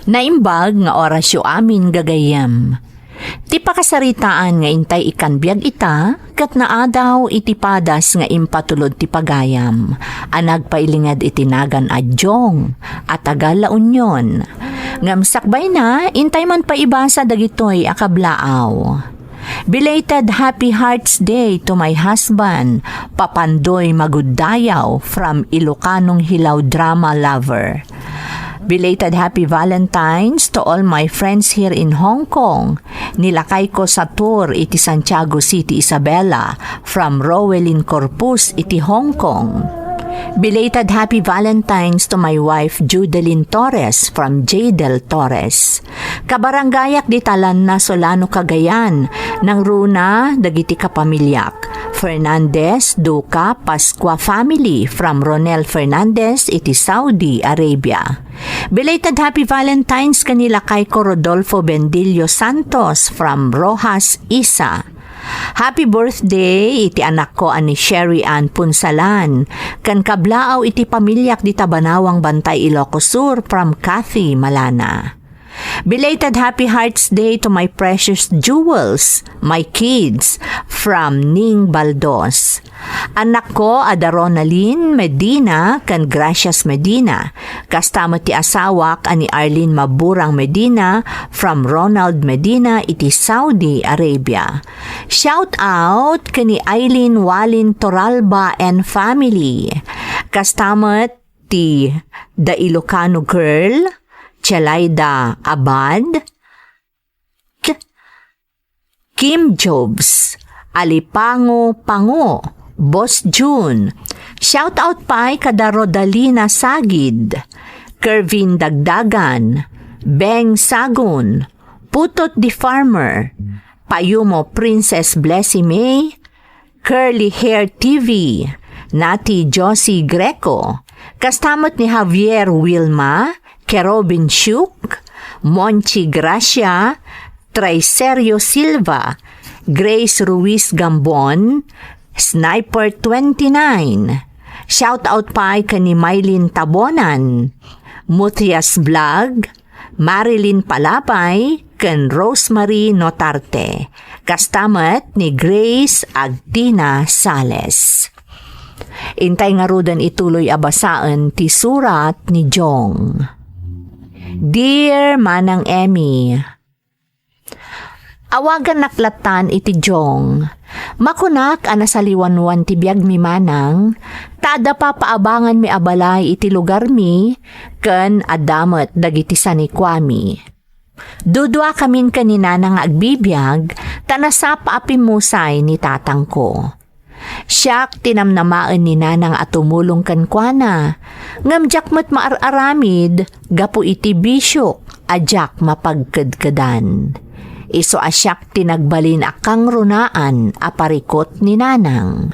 Naimbag nga orasyo amin gagayam. Ti pakasaritaan nga intay ikan biyag ita, kat naadaw iti padas nga impatulod ti pagayam. Anag pailingad itinagan adyong, at tagal la unyon. Ngamsakbay na, intay man paibasa dagitoy akablaaw. Belated Happy Hearts Day to my husband, Papandoy Maguddayaw from Ilocanong Hilaw Drama Lover. Belated Happy Valentine's to all my friends here in Hong Kong. Nilakay ko sa tour iti Santiago City, Isabela from Rowelyn Corpus iti Hong Kong. Belated Happy Valentine's to my wife Judeline Torres from Jadel Torres. Kabaranggayak di talan na Solano Cagayan ng runa dagiti kapamilyak. Fernandez Duca Pascua family from Ronel Fernandez iti Saudi Arabia. Belated Happy Valentine's kanila kay Rodolfo Bendillo Santos from Rojas, Isa. Happy birthday iti anak ko ani Sherry Ann Punsalan. Kan kablaaw iti pamilyak di Tabanawang Bantay, Ilocos Sur from Cathy Malana. Belated Happy Hearts Day to my precious jewels, my kids, from Ning Baldos. Anak ko ada Ronalyn Medina kan Gracias Medina. Kastama ti asawak ani Arlene Maburang Medina from Ronald Medina iti Saudi Arabia. Shout out kani Eileen Walin Toralba and family. Kastama ti The Ilocano Girl, Chelaida Abad, Kim Jobs, Alipango Pango, Boss June. Shout out pa kada Rodalina Sagid, Kervin Dagdagan, Beng Sagun, Putot the Farmer, Payumo Princess Blessy May, Curly Hair TV, Nati Josie Greco, kastamot ni Javier Wilma, Kerobin Shuk, Monchi Gracia, Tricerio Silva, Grace Ruiz Gambon, Sniper 29. Shout out pa kani Mylene Tabonan, Muthias Vlog, Marilyn Palapay, ken Rosemary Notarte. Kastamat ni Grace Agdina Sales. Intay nga rudan ituloy abasaan ti surat ni Jong. Dear Manang Emmy, awagan naklatan iti Jong. Makunak anasaliwanwan ti biag mi manang, tada pa paabangan mi abalay iti lugar mi, ken adamet dagiti sanikwami. Dudwa kamin kanina nga agbibiyag, tanasa paapimusay ni tatang ko. Siyak tinamnamaan ni nanang at tumulong kankwana. Ngamjak mo't maararamid, gapu iti bisyok, ajak mapagkadkadan. Iso asyak tinagbalin akang runaan, aparikot ni nanang.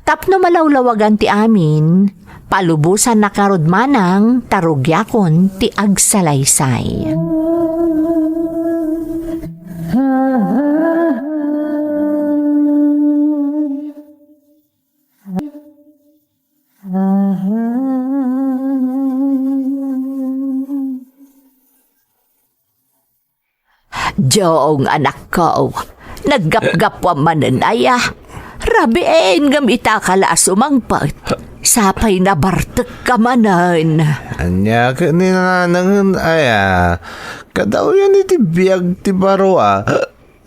Tapno malawlawagan ti amin, palubusan na karod manang, tarugyakon ti agsalaysay. Jong anak ko, naggap-gapwa mananaya. Rabiin gamita kala sumangpat. Sapay na bartek ka manan. Anya ka ni nanangan aya. Kadaw yan iti biyag ti baroa.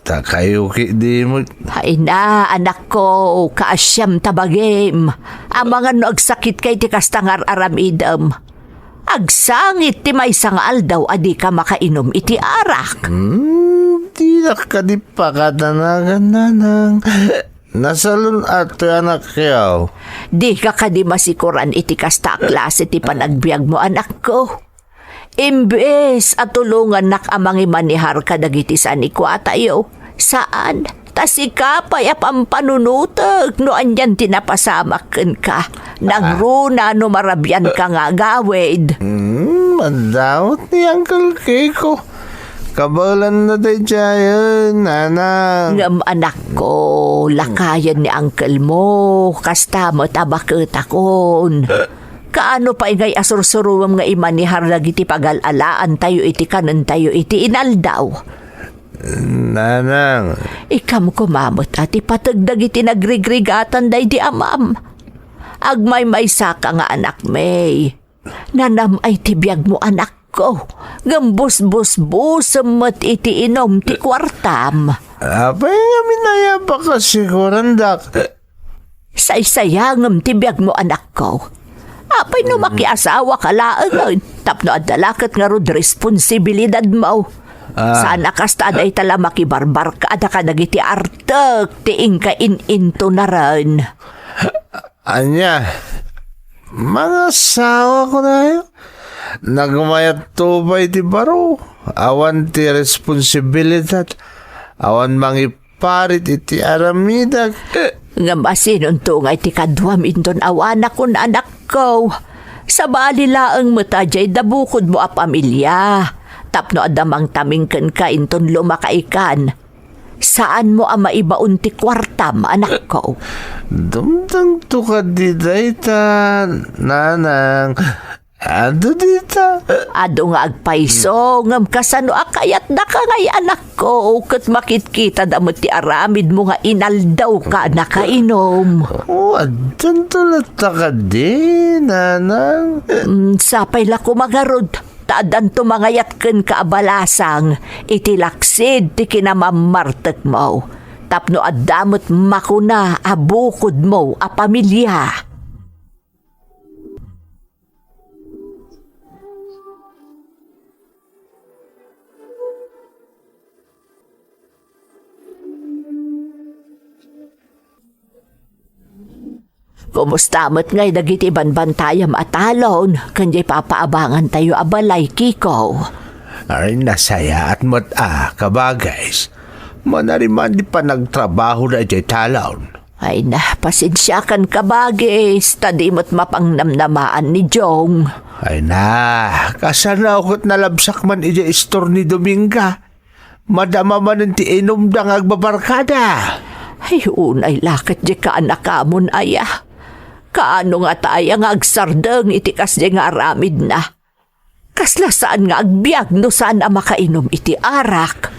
Takayo ki di mo. Ay na, anak ko, kaasyam tabagim. Ang mga nagsakit kay ti kastangar aramidam. Agsangit ti may sangal daw adi ka makainom iti arak. Di na ka di pakatanagan nanang. Nasalun ato anak kayaw. Di ka kadi masikuran iti kasta klase ti panagbiag mo anak ko. Imbes at tulungan nak amangi manihar ka dagiti sanikwa tayo. Saan? Tasikapay apang panunutag no anyan tinapasamaken ka. Nagruna no marabyan ka nga gawid. Madawat ni Uncle Kiko. Kabalan na tayo dyan, nanang. Ngam anak ko, lakayan ni uncle mo, kasta mo tabakot akon. Kaano pa ingay asursuruwam nga imanihar dagiti pagalalaan tayo iti kanan tayo iti inaldaw. Nanang, Ikam kumamot at ipatagdag iti nagrigrigatan day di amam. Agmay may saka nga anak may. Nanam ay tibiyag mo anak ko. Gambus-bus-bus met iti inom ti kwartam. apay nga minaya pa kasi kurandak. Say-sayangam tibiyag mo anak ko. Apay no makiasawa ka laang. Tapno adalakat nga rod responsibilidad mo. Sana kasta aday tala makibarbar ka ada ka nagiti artek tiing ka in-into na rin. Anya, mga asawa ko na yun. Nagmayat to ba iti baro? Awan ti responsibilidad. Awan mangiparit iti aramidag. Nga masinon to nga iti kadwam inton awana kun anak ko. Sa bali laang matajay dabukod mo a pamilya. Tapno adamang tamingken ka inton lumakaikan. Saan mo ang maibaon ti kwartam, anak ko? Dumdang to ka di dayta, nanang. Ado dita. Ado nga agpaiso, ngam kasano akayat na ka ngay anak ko. Kat makitkita damot ti aramid mo nga inaldaw ka nakainom. Adyan to lata ka di, nanang. Sapay la ko magarod. Taadan to mangayat ken kaabalasang. Itilaksid ti kinamamartek mo. Tapno adamot makuna abukod mo a pamilya. Kumustamat ngay dagiti banbantayam atalon, kanjay papaabangan tayo abalay, Kiko. Ay nasaya at kabagays. Manariman di pa nagtrabaho na jay talaon. Ay na, pasensyakan ka bagis, tadimot mapangnamnamaan ni Jong. Ay na, kasana akot nalabsak man ija istor ni Dominga. Madama man ti inom dang agbabarkada. Ay unay lakit di ka anak amon aya. Kaano nga tayo nga agsardeng itikas di nga aramid na. Kasla saan nga agbiag no saan ang makainom iti arak.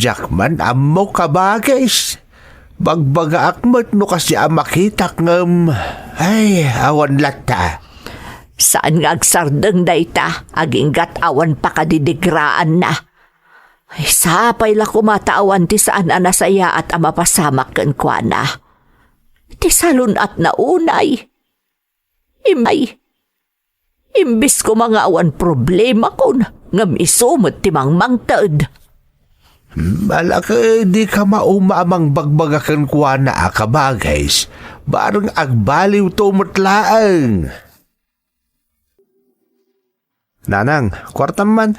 Jackman, amo kabagays. Bagbaga akmat no kasi ang makitak ngam. Ay, awan lata. Saan nga agsardeng dayta, aginggat awan pa kadidigraan na. Ay sapay la kumatawan ti saan anasaya at amapasamak ken kuana. Ti salun at naunay. Imbis ko mga awan problema kon, ngam isumot ti mangmangtad. Malaki di ka maumamang bagbagakan kuha na akabagays. Barang agbaliw to mutlaang. Nanang, kwartam man.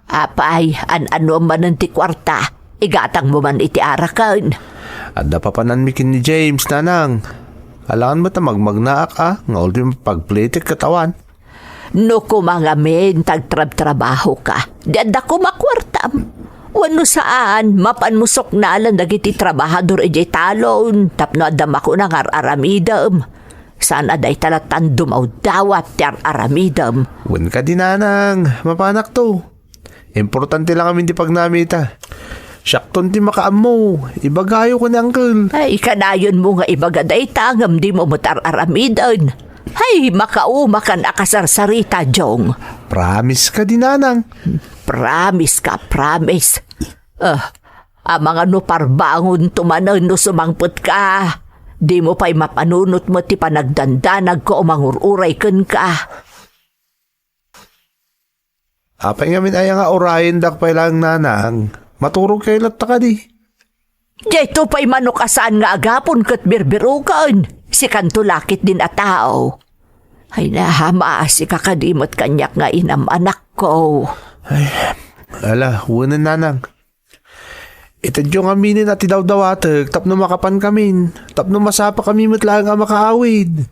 Apay, ano man ang ti kwarta, igatang mo man iti arakan. At napapanan mikin ni James, nanang. Alangan mo ta magmagnaak nga ultim pagplitik katawan. No kumangamin, tagtrab-trabaho ka, dada ko makwartam. Wano saan, mapanmusok na lang dagiti trabahador ijay talon, tapno adam ako ng aramidam. Saan aday talatan dumaw dawat ti aramidam. Wan ka din, nanang. Mapanak to. Importante lang kami di pagnamita. Syakton ti makaam mo. Ibagayo ko ni uncle. Ay, kanayon mo nga ibagaday tangam di mo matar-aramidan. Ay, makauma kan akasarsarita, Jong. Promise ka din, nanang. Promise ka, promise. Ang mga no parbangon tumanon no sumangpot ka. Di mo pa'y mapanunot mo ti panagdandanag ko o mangururay ken ka. Apay ngamin ay nga orayin dak pa lang, nanang. Maturog kayo latta ka di. Diyay to pa'y manukasaan nga agapon kat birbirukan. Si kantulakit din a tao. Ay nahama si kakadimot kanyak nga inam anak ko. Ay, ala, wunan, nanang. Itadyo nga minin at idawdawatag, tapno makapan kamin. Tapno masapa kami matlang nga makaawid.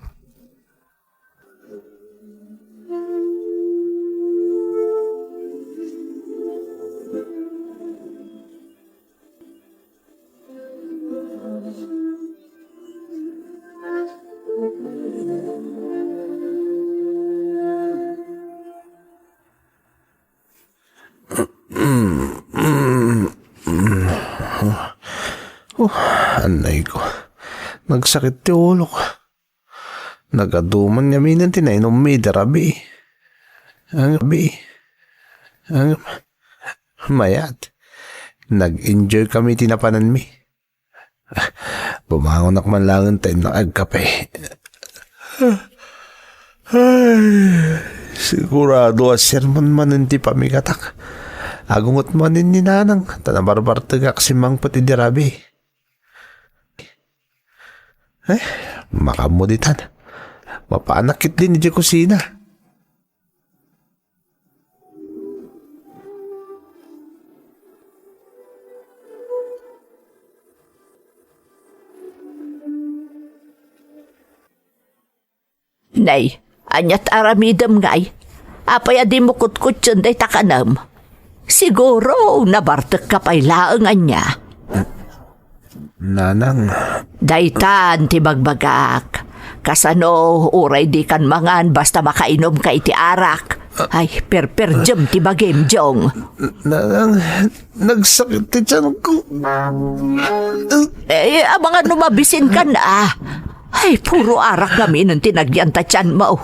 Anay ko. Nagsakit ti ulo ko. Nagaduman niya minan tinainom mi darabi. Ang mayat. Nag-enjoy kami tinapanan mi. Bumangon ako man lang ang time na agkape. Sigurado sermon man hindi pamikatak. Agungot manin ni nanang. Tanabarbar tagak si mang pati dirabi. Makamuditan. Mapanakit din ni kusina. Nay, anyat aramidam ngay. Apay adi mo kutkutsun day takanam. Siguro nabartek ka pa'y laangan niya. Nanang. Daytan ti bagbagak. Kasano uray di kan mangan basta makainom ka iti arak. Ay, perperjem ti bagim jong. Nanang, nagsakit ti tiyan ko. Abangan numabisin ka na. Ay, puro arak kami nung tinagyan ta tiyan mo.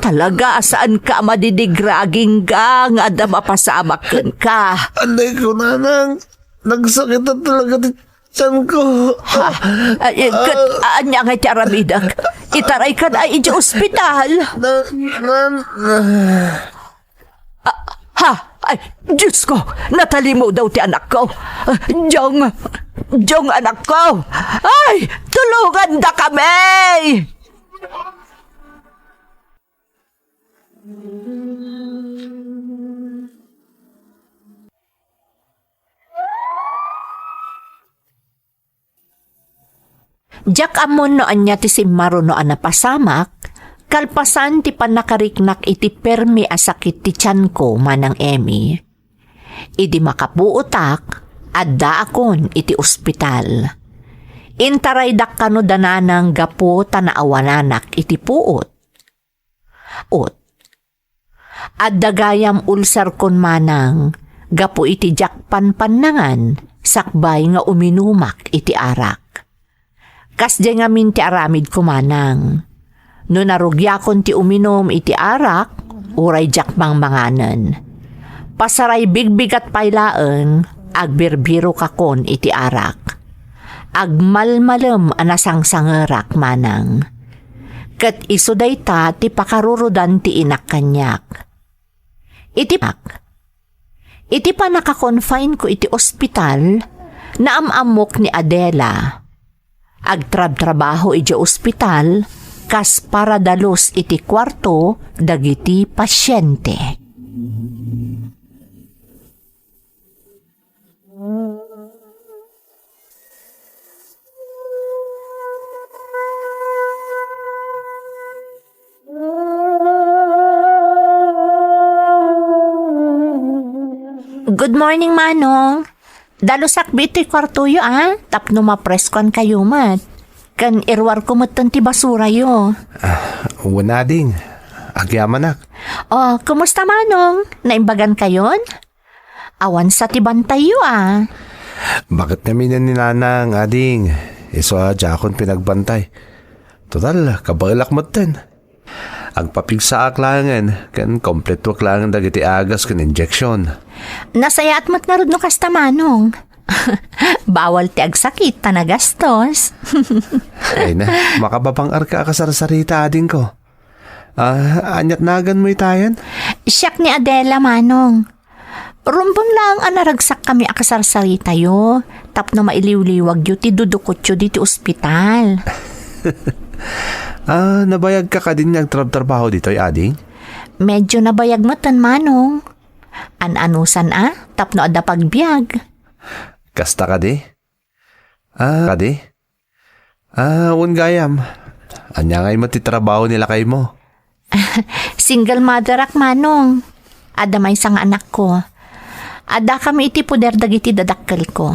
Talaga, saan ka madidigraging ka nga da mapasamakan ka? Anay ko, nanang. Nagsakit na talaga ti tiyan ko. Anya nga tiaramidak. Itaray ka na iti ospital. Ay, Diyos ko, natali mo daw ti anak ko. Jong anak ko. Ay, tulungan da kami. Jak amon no anya ti simmaro no anapasamak, kalpasan ti panakariknak iti permi asakit ti tiyan ko manang Emi. Idi makapuutak, adda akon iti ospital. Intaray dakkano dananang gapo tanaawananak iti puot. Adda gayam ulsar kon manang, gapo iti jakpan pannangan, sakbay nga uminumak iti arak. Kasdi nga minti aramid kumanang. No narugyakon ti uminom iti arak, uray jakmang manganan. Pasaray bigbigat paylaan, agbirbiro kakon iti arak. Agmalmalem anasangsangerak manang. Ket iso dayta ti pakarurudan ti inak kanyak. Iti pa nakakonfine ko iti ospital, naamamok ni Adela. Agtrab-trabaho iti ospital, kas para dalos iti kwarto dagiti pasyente. Good morning, Manong. Dalusak bito'y kwarto yo, tapno mapreskon kayo mat. Kan irwar ko matan ti basura yo. Wala ding. Agyaman nak. Oh, kumusta, Manong? Naimbagan kayon? Awan sa ti bantay yo, Bakit namin ni nanang, ading? Iso jakon pinagbantay. Total, kabalak mo ten. Agpapigsa aklangan, kan kompleto aklangan dagiti agas kan injection. Nasaya at matnarod no kasta, Manong. Bawal ti agsakit, tanagastos. Ay na, makababang arka akasarsarita ading ko. Anyat nagan mo itayan? Siyak ni Adela, Manong. Rumbang lang anaragsak kami akasarsarita yo. Tapno mailiw-liwag yo ti dudukot yo dito ospital. Nabayag ka din nagtrabaho dito, ading? Medyo nabayag mo tan, Manong. An-anusan tapno adda pagbiag. Kasta ka di? Kadi? Un gayam. Anya ngay matitrabaho nila kay mo? Single mother ak, Manong. Adda may isang anak ko. Adda kami iti puder dagiti dadakkel ko.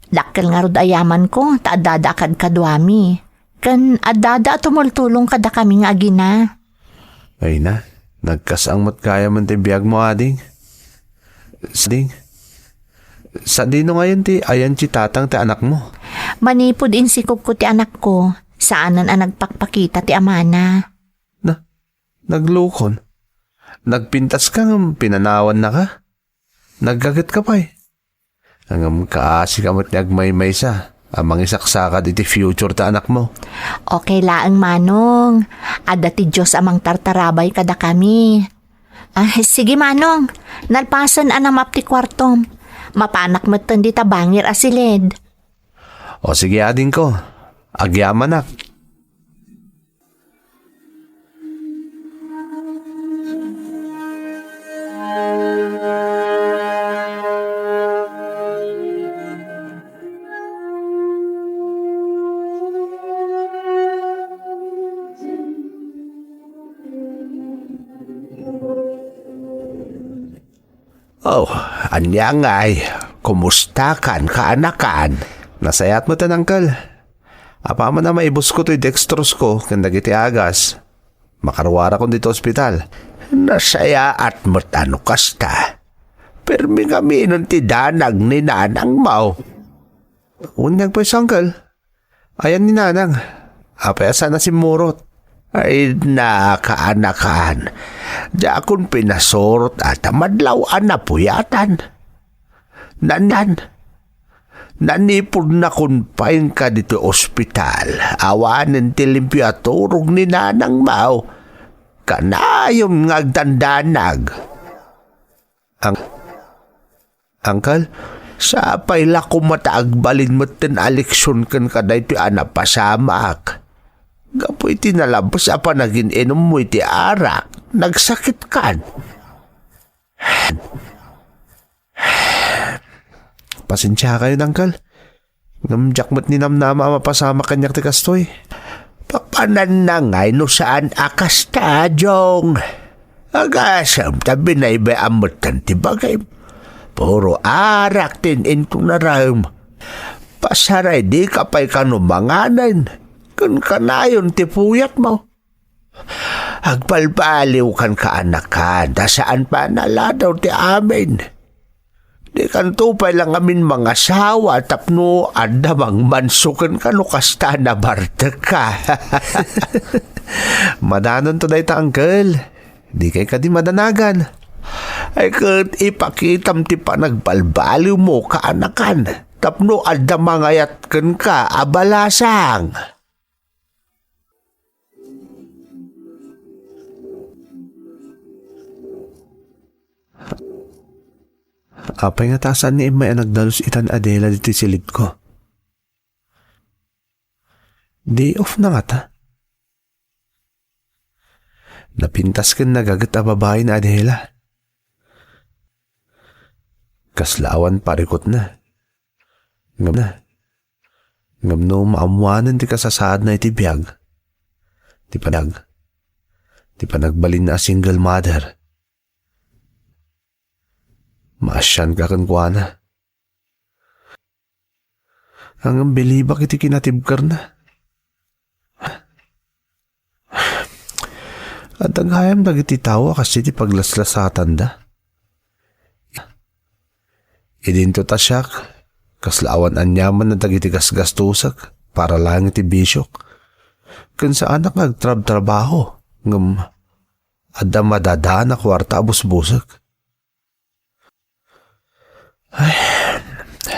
Dakkel nga rod ayaman ko, ta adada akad kadwami. Kan adada tumultulong kada kami nga agina. Ay na, nagkasangmat kaya man ti biyag mo, ading. Sading, Sa dino ngayon ti ayan ti tatang ti anak mo. Manipod insikog ko ti anak ko. Saanan ang nagpakpakita ti amana. Naglukon. Nagpintas kang pinanawan na ka. Naggagat ka pa eh. Hanggang kaasi kamot ni agmay-may sa. Amang isaksakad iti future ta anak mo. Okay laang manong. Ada ti Diyos amang tartarabay kada kami. Sige manong. Nalpasan anamap ti kwartom. Mapanak mo di tabangir asilid. O sige ading ko. Agyaman na. Oh, anyang ay, kumusta kan kaanakan? Nasayat mo tan, Uncle. Apa man na maibos ko to'y dextrose ko, kanda giti agas. Makarwara ko dito ospital. Nasaya at matano kasta. Permi kami nun ti danag ni nanang mau. Unyag pa Uncle. Ayan ni nanang. Apaya sana si Murot. Ay nakaanakan. Diya akong pinasorot at madlawan na puyatan. Nanipod na kung pain ka dito ospital. Awanin ti limpyaturog ni nanang mau. Kanayon ngagdandanag. Uncle, sa payla ko mataagbalin mo tin aleksyon kan kada ito anapasamak. Gapo iti nalabas apa naging inom mo iti arak. Nagsakit kan. Pasensya kayo, Uncle. Ngamjak mo't ninamnama mapasama kanyak ti kastoy. Papanan na ngay no saan akas ta, Jong. Agasam tabi na iba amutan ti bagay. Puro arak tin into na ram. Pasaray di kapay kanumanganan. Kun kanayon ti puyat mo. Agpalpaliw kan kaanakan, da saan pa naladaw ti amin. Di kan tupay lang amin mga sawa, tapno adamang mansukan ka no kasta na bartek ka. Madanon to day ta, Uncle. Di kay ka di madanagan. Ay kat ipakitam ti pa nagbalbaliw mo kaanakan, tapno adamang ayat kan ka abalasang. Apay nga tasan ni Emma ang nagdalos itan Adela dito silid ko. Day off na nga ta. Napintas kan nagagat a babae na Adela. Kaslawan parikot na. Ngam no maamuanan ti kasasad na iti biyag. Ti panagbalin na single mother. Maasyan ka kan kuana. Hanggang bilibak iti kinatibkar na. At naghayam dagiti tawa kasi ti paglaslasatan da. Idinto tasyak, kaslawan anyaman na dagiti gasgastusak para lang iti bisyok. Kan sa anak nagtrab-trabaho, ngam adda madada na kwarta abus-busak. Ay,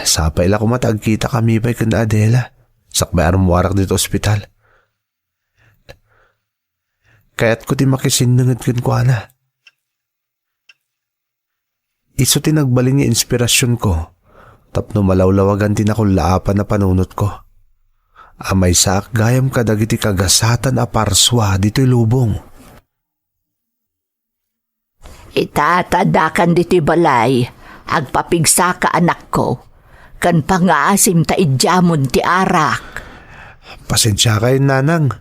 sapay la kumatagkita kami ba'y kan Adela. Sakbay arumwarak dito ospital. Kaya't ko ti makisinangad kan kwa na. Iso ti nagbaling ni inspirasyon ko. Tapno malawlawagan tin akong laapan na panunot ko. Amay sak gayam kadagiti kagasatan a parswa dito'y lubong. Itatadakan diti balay. Agpapigsa ka anak ko. Kan pangaasim ta idyamon ti arak. Pasensya kayo, nanang.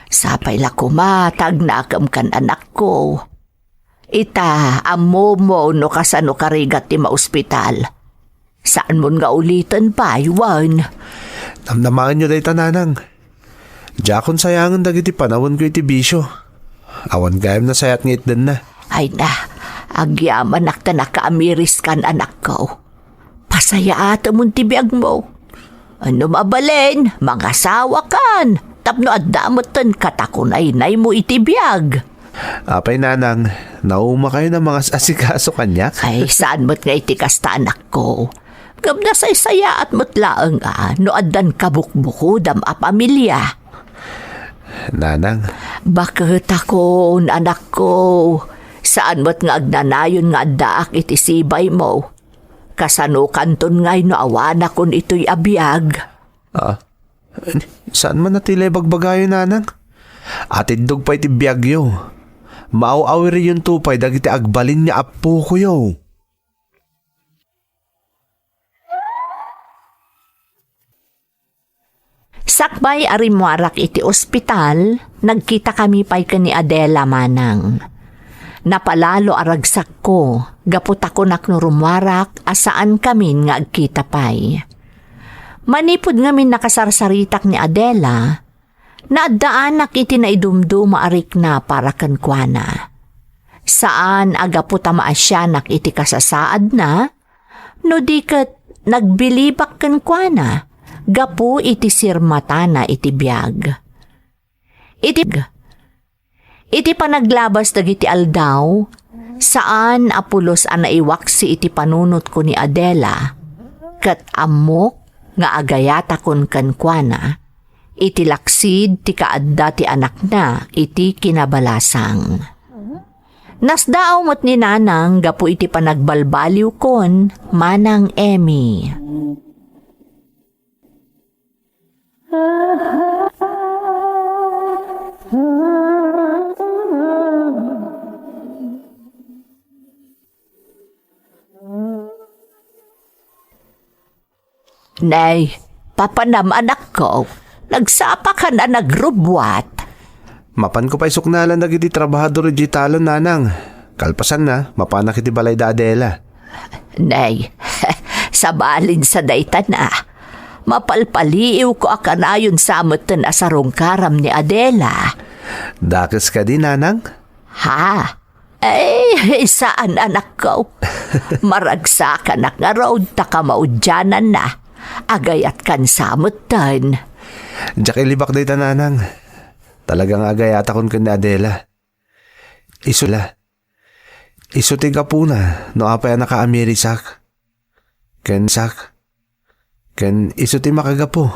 Sapay la kumatag na akam kan anak ko. Ita, amo mo no kasano karigat ti maospital. Saan mo nga ulitan pa, Iwan? Namnamaan nyo dahi tananang. Jakon sayangan dagiti panawon ko iti bisyo. Awan gayam na sayat ngit din na. Ay na, agyaman nakta nakaamiris kan anak ko. Asaya ata mong tibiyag mo. Ano mabalin, mga sawa kan. Tapno at damotan katakunay-nay mo itibiyag. Apay nanang, nauma kayo ng mga asikaso kanyak? Ay, saan mo't nga itikasta anak ko? Gabna sa isaya at mutlaang no adan kabukbuko dam a pamilya. Nanang, Bakit ako, anak ko? Saan mo't nga agnanayon nga daak itisibay mo? Kasano kanton ngay no awana kun ito'y abiyag. saan man natila bagbagayo nanang? Atid dog pa iti biyagyo. Maaw-awiri yung tupay dagiti agbalin niya apo ko yo. Sakbay arimwarak iti ospital, nagkita kami pa'y ni Adela manang. Napalalo aragsak ko, gapot ako naknurumwarak asaan kami nga agkita pa'y. Manipod ngamin nakasarsaritak ni Adela, naadaanak iti naidumduma arik na para kankwana. Saan agapot maasyanak iti kasasaad na, no diket nagbilibak kankwana, gapu iti sirmatana iti biyag. Iti panaglabas dagiti aldaw, saan apulos a naiwaksi iti panunot ko ni Adela, ket amok nga agayata kon kankwana, iti laksid ti kaadda ti anak na iti kinabalasang. Nasdaaw mo't ni nanang gapu iti panagbalbaliw kon manang Emmy. Nay, papanam anak ko, nagsapa ka na nagrubwat. Mapan ko pa'y suknalan dagiti trabahador digitalo nanang. Kalpasan na, mapanak iti balay da Adela. Nay, sabalin sa dayta na. Mapalpaliw ko akanayon sa amutan asarong karam ni Adela. Dakes ka din nanang? Ha? Eh, saan anak ko? Maragsakan ak nga road taka maudyanan na. Agayat kan sa amutan. Diyak ilibak day nanang. Talagang agayat akon kan ni Adela. Isuting ka po na, no apay naka-amerisak. Ken isuti makagapo,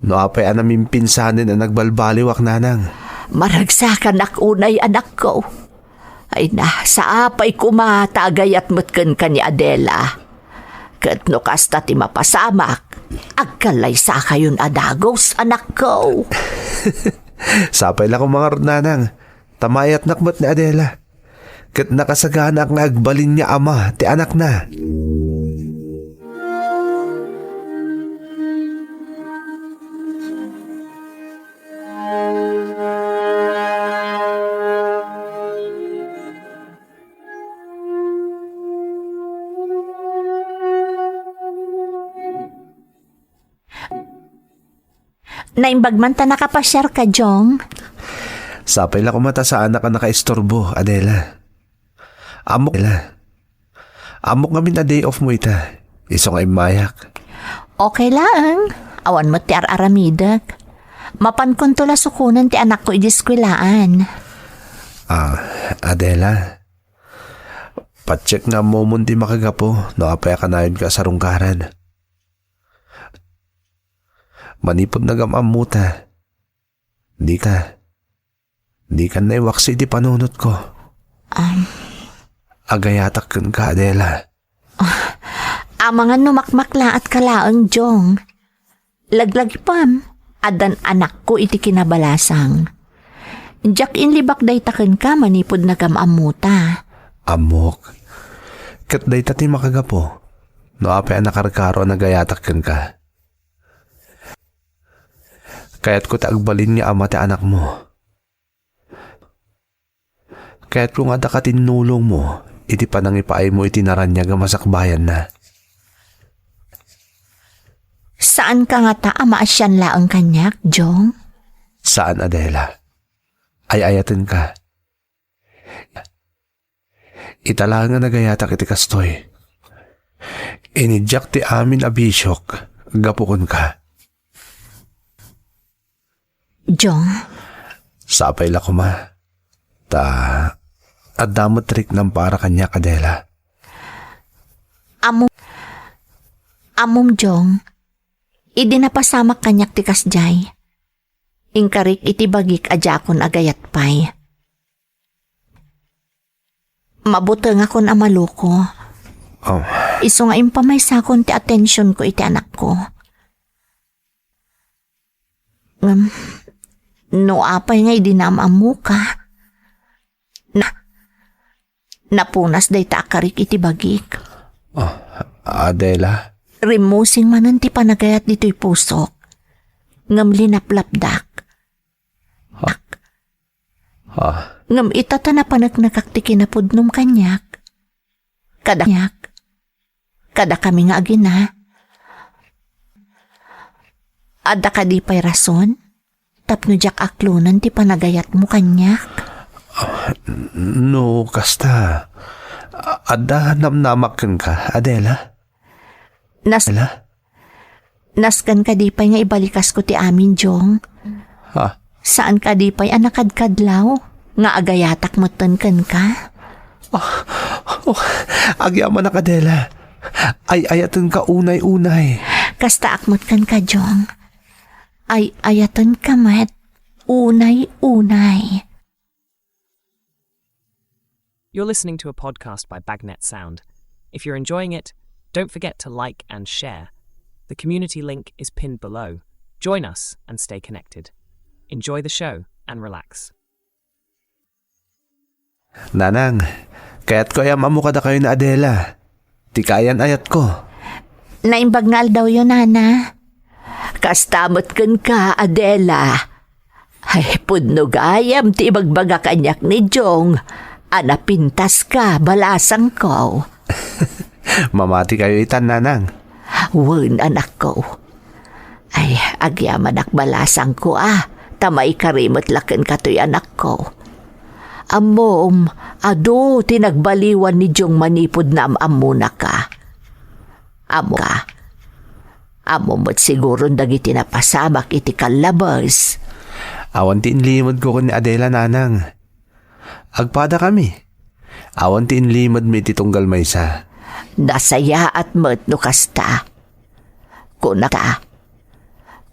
no apay anaming pinsanin na nagbalbaliwak nanang. Maragsakan ak unay anak ko. Ay na, sa apay kumatagayat mo't kan ni Adela. Kat no kasta ti mapasamak, agkalay sa kayon adagos anak ko. Sapay lang kong mga nanang, tamayat nakmat ni Adela. Kat nakasagana ang agbalin niya ama, ti anak na. Naimbagman ta nakapasyar ka, Jong. Sapay lang kumata sa anak na nakaistorbo, Adela. Amok ngamin na day off mo ita. Isong ay mayak. Okay lang. Awan mo ti aramidag. Mapan kon tula sukunan ti anak ko idiskwilaan. Adela. Pacheck nga mo mundi makagapo no apay kanayon ka sa rungkaran. Manipod na gamamuta. Di ka naiwaksi di panunot ko. Agayatak kun ka, Adela. Mga numakmakla at kalaang, Jong. Laglagi pam, adan anak ko iti kinabalasang. Diyak inlibak day taken ka manipod na gamamuta. Amok. Kat day tati makagapo. No apay nakarkaro nagayatak kun ka. Kaya't ko taagbalin niya ama ti anak mo. Kaya't kung ada ka tinulong mo, iti panangipaay mo itinaranya ga masakbayan na. Saan ka nga ta amaasyan laang kanyak, Jong? Saan, Adela? Ay-ayatin ka. Itala nga nagayatak iti kastoy. Inidyak ti amin abisyok, gapukon ka. Jong, Sapay la kuma. Adamot trik ng para kanya Adela. amom Jong, idi napasamak kanyak ti kasjay. Ingkarik iti bagik ajakon agayat pay. Mabuto nga kon amaluko. Oh, Iso nga impamaysakon ti atensyon ko iti anak ko. No apay nga idinamamu ka. Napunas day takarik iti bagik. Adela. Rimusing manan ti panagayat dito'y pusok. Ngam linaplapdak. Ngam itata na panagnakak ti kinapudnom kanyak. Kada kami nga agina. Ada ka di pa'y rason? Tapno jak aklunan ti panagayat mo kanyak. No, kasta. Ada namnamakan ka, Adela? Adela? Naskan ka di pa'y nga ibalikas ko ti amin, Jong. Ha? Saan ka di pa'y anakadkadlaw? Nga agayatak motan kan ka? Agyaman na Adela. Ay ayatan ka unay-unay. Kasta akmot kan ka, Jong. Ay ayatan ka met. Unay-unay. You're listening to a podcast by Bagnet Sound. If you're enjoying it, don't forget to like and share. The community link is pinned below. Join us and stay connected. Enjoy the show and relax. Nanang, kaya't ko ayam amu kada kayo na Adela. Tikayan ayat ko. Naimbagnal daw yun, Nana. Kastamot kan ka, Adela. Ay, pudno gayam ti ibagbaga kanyak ni Jong. Anapintas ka, balasang ko. Mamati kayo itan, Nanang. Wen, anak ko. Ay, agyaman ak balasang ko Tamay karimot laken katoy anak ko. Amom, ado, tinagbaliwan ni Jong manipod na amuna ka. Amo ka. Amo mo't siguro dagiti napasamak iti kalabas. Awan ti inlimod ko ni Adela, Nanang. Agpada kami. Awan ti inlimod mi ti tunggal maysa. Nasaya at mat no kasta.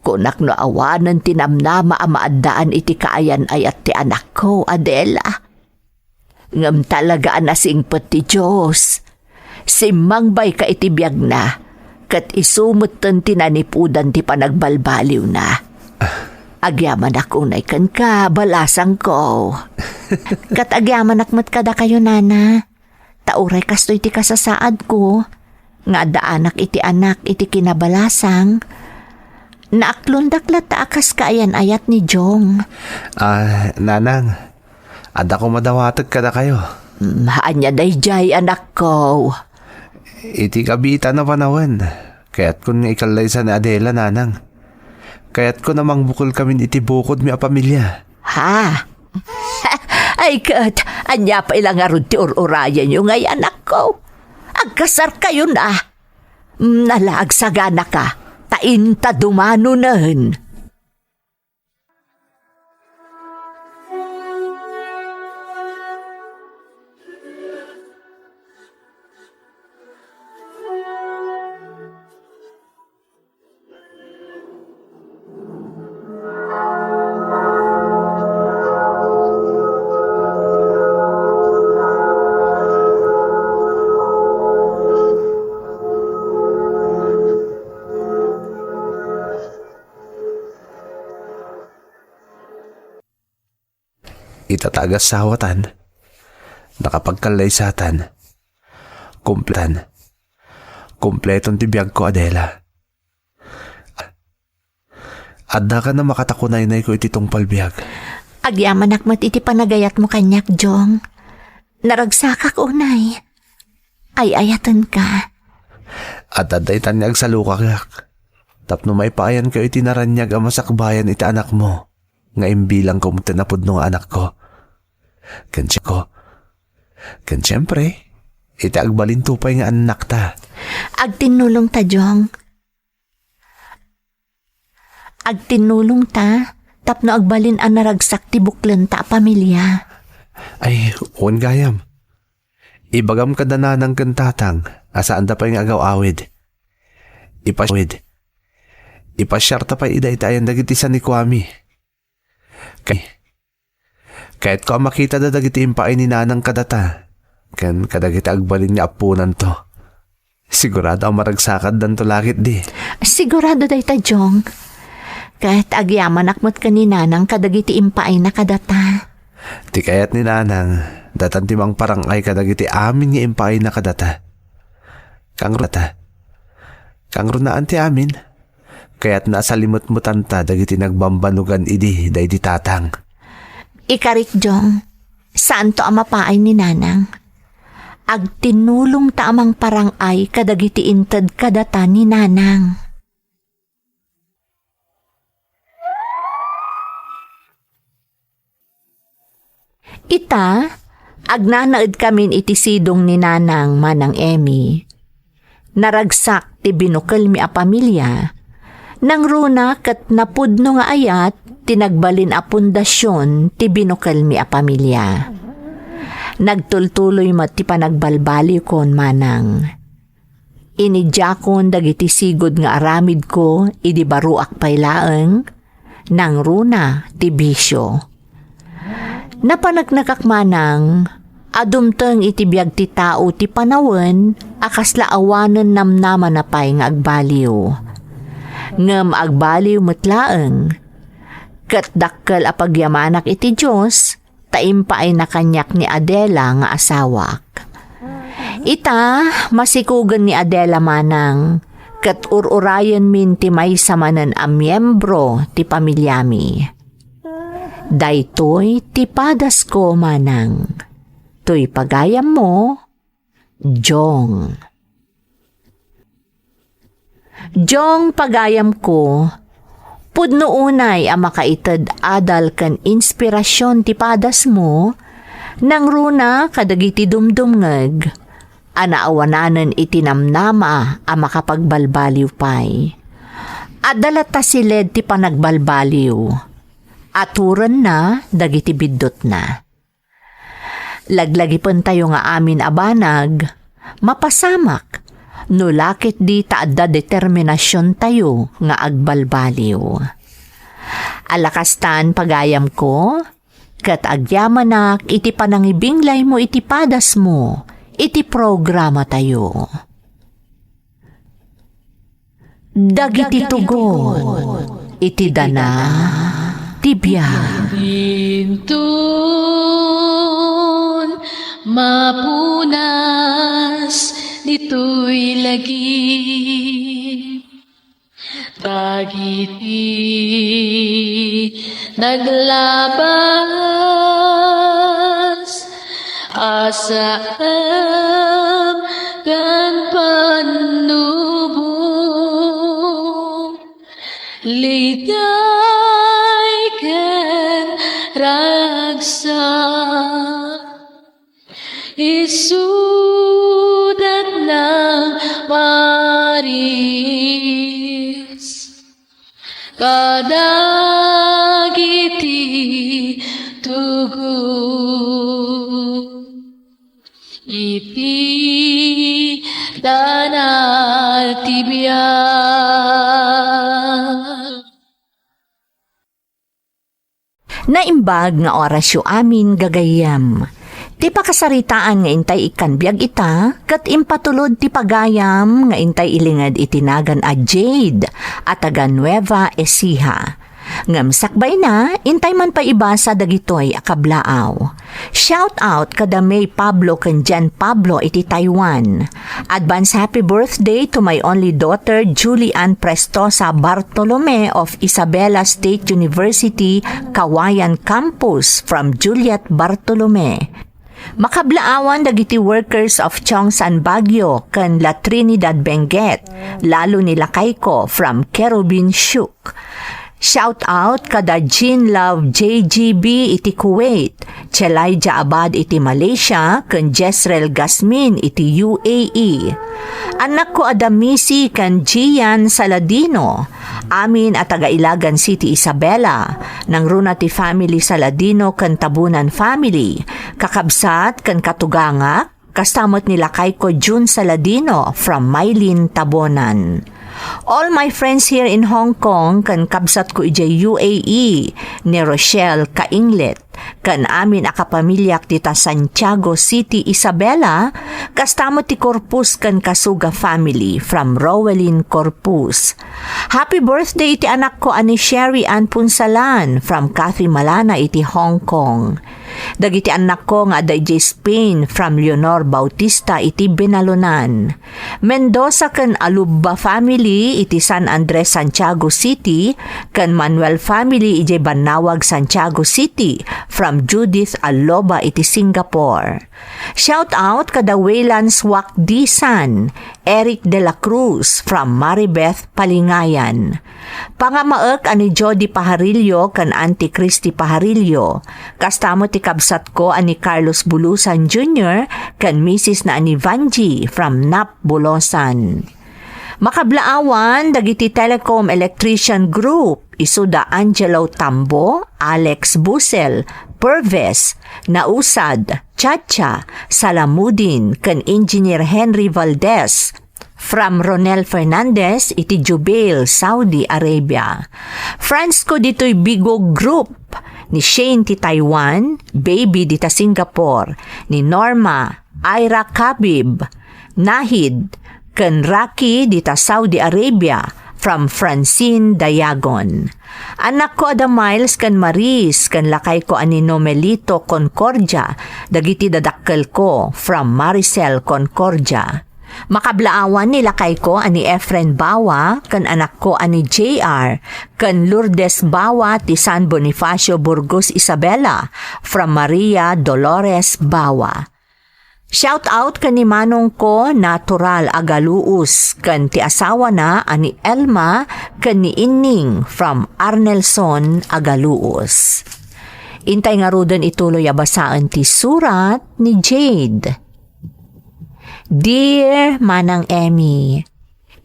Kunak no awanan tinamnama amaadaan iti kaayan ayat ti anak ko, Adela. Ngam talaga anasingpet ti Diyos. Simangbay ka iti biyag na, kat isumutan tinanipudan ti panagbalbaliw na. Agyaman akunay kan ka, balasang ko. Kat agyaman akmat kada kayo, Nana. Tauray kastoy ti kasasaad ko. Nga daanak iti anak iti kinabalasang. Naaklundaklat taakas kaayan ayat ni Jong. Nanang, ada ko madawatag kada kayo. Anya dayjay anak ko. Iti kabita na panawan. Kaya't kun ikalay sa ni Adela, Nanang. Kaya't ko namang bukol kami iti bukod mi a pamilya. Ha? Ay kat, anya pa ilang arod ti ururayan nyo ngay anak ko. Agkasar kayo na. Nalaagsaga na ka. Tainta dumano nahin. Itatagas sawatan, nakapagkalaysatan, kumpletong tibiyag ko, Adela. Adda ka na makatakunay-nay ko iti tungpal biyag. Agyaman akmat iti panagayat mo kanyak, Jong. Naragsakak unay. Ay ayatan ka. At aday tanyag sa lukakak. Tapno may payan kayo iti naranyag ang masakbayan iti anak mo. Nga imbilang ko mutinapod ng anak ko. Kan siyempre, iti agbalintupay nga anak ta. Agtinulong ta, Jong. Agtinulong ta, tapno agbalin ang naragsak ti buklan ta pamilya. Ay, uwan gayam. Ibagam ka na ng kantatang, asaan ta pa yung agaw-awid. Ipasyarta pa iday-tayan dagiti ni Kwame. Kahit ko makita da dagiti impaay ni nanang kadata, kan kadagiti agbalin ni apunan to. Sigurado ang maragsakad dan to lakit di. Sigurado day ta, Jong. Kahit agyaman akmat ka ni nanang kadagiti impaay na kadata. Ti kayat ni nanang, datan timang parang ay kadagiti amin nga impaay na kadata. Kang runaan ti amin, kaya't nasa limot-mutan ta dagiti nagbambanugan idi day di tatang. Ikarik, Jong. Saan to ang mapaay ni nanang? Agtinulong ta amang parang ay kadagiti inted kadata ni nanang. Ita, agnanaed kamin iti sidong ni nanang manang Emmy. Naragsak ti binukal mi a pamilya. Nang runa kat napudno nga ayat, tinagbalin a pundasyon ti binukal mi a pamilya. Nagtultuloy mat ti panagbalbali kon manang. Inidyakon dagiti sigod nga aramid ko idi baruak paylaeng, nang runa ti bisyo. Napanagnakak manang, adumteng iti biag ti tao ti panawen, akasla awanen namnaman na pay nga agbaliw. Ngem agbaliw metlaeng, ket dakkel a pagyamanak iti Diyos, taimpa ay nakanyak ni Adela nga asawak. Ita, masikugan ni Adela manang, ket ururayan min ti may samanan a miyembro ti pamilyami. Daytoy ti padas ko manang, to'y pagayam mo, Jong. Jong pagayam ko, pudno unay a makaited adal kan inspirasyon ti padas mo, nang runa kadagiti dumdumngeg, anaawananen itinamnama a makapagbalbaliw pay. Adalata siled ti panagbalbaliw. Aturan na, dagiti biddot na. Laglagi pun tayo nga amin abanag, mapasamak, nulakit di taadda determinasyon tayo nga agbalbaliw. Alakastan pagayam ko, kat agyamanak iti panangibinglay mo iti padas mo, iti programa tayo. Dagiti tugon, iti dana, tibya. Bintun mapunas dito'y lagi dagiti naglabas asam kan panubong liday ken ragsa isudat ng Maris kadagiti tugon iti danal tibiyag. Naimbag nga orasyo amin gagayam. Ti pakasaritaan nga intay ikan biag ita, kat impatulod ti pagayam nga intay ilingad itinagan a Jade at taga Nueva Ecija. Ngam sakbay na, intay man pa ibasa dagitoy akablaaw. Shout out kada May Pablo ken Jan Pablo iti Taiwan. Advance happy birthday to my only daughter Julie Ann Prestosa Bartolome of Isabela State University, Kawayan Campus from Juliet Bartolome. Makablaawan dagiti workers of Chongsan Baguio ken La Trinidad Benguet, lalo ni Lakayko from Kerubin Shuk. Shout out kada Jean Love JGB iti Kuwait, Chelaija Abad iti Malaysia, ken Jezreel Gasmin iti UAE. Anak ko Adamisi kan Gian Saladino, amin at taga-Ilagan City, Isabela, ng Runati family Saladino kan Tabunan family, kakabsat kan Katuganga, kastamot nila kay ko June Saladino from Maylin, Tabonan. All my friends here in Hong Kong kan kabsat ko ijay UAE ni Rochelle Kainglet kan amin akapamilyak dita Santiago City, Isabela, kastamot ti Corpus kan Kasuga family from Rowelin, Corpus. Happy birthday iti anak ko ani Sherry Ann Punsalan from Cathy Malana iti Hong Kong. Dagiti anak ko nga ada iti Spain from Leonor Bautista iti Benalunan. Mendoza kan Alubba family iti San Andres, Santiago City, kan Manuel family iti Banawag, Santiago City from Judith Aloba iti Singapore. Shout out kada Waylans Wakdisan, Eric de la Cruz from Maribeth, Palingayan. Pangamaek ani Jody Pajarillo kan Auntie Christy Pajarillo. Kastamo ti kabsat ko ani Carlos Bulusan Jr. kan Mrs. na ani Vanji from Nap, Bulusan. Makablaawan, dagiti Telecom Electrician Group, isuda Angelo Tambo, Alex Busel, Purves, Nausad, Chacha, Salamudin, kan Engineer Henry Valdez, from Ronel Fernandez, iti Jubail, Saudi Arabia. Friends ko dito'y Bigo Group, ni Shane ti Taiwan, Baby dita Singapore, ni Norma, Ira Kabib, Nahid, kan Rocky dita Saudi Arabia, from Francine Dayagon. Anak ko ada Miles kan Maris, kan lakay ko ani Nomelito Concordia, dagiti dadakkel ko, from Maricel Concordia. Makablaawan ni lakay ko ani Efren Bawa, kan anak ko ani JR, kan Lourdes Bawa ti San Bonifacio Burgos, Isabela, from Maria Dolores Bawa. Shout out kan ni manong ko Natural Agaluus, kan ti asawa na ani Elma, kan ni Inning from Arnelson Agaluus. Intay nga rudan ituloy abasaan ti surat ni Jade. Dear Manang Emmy,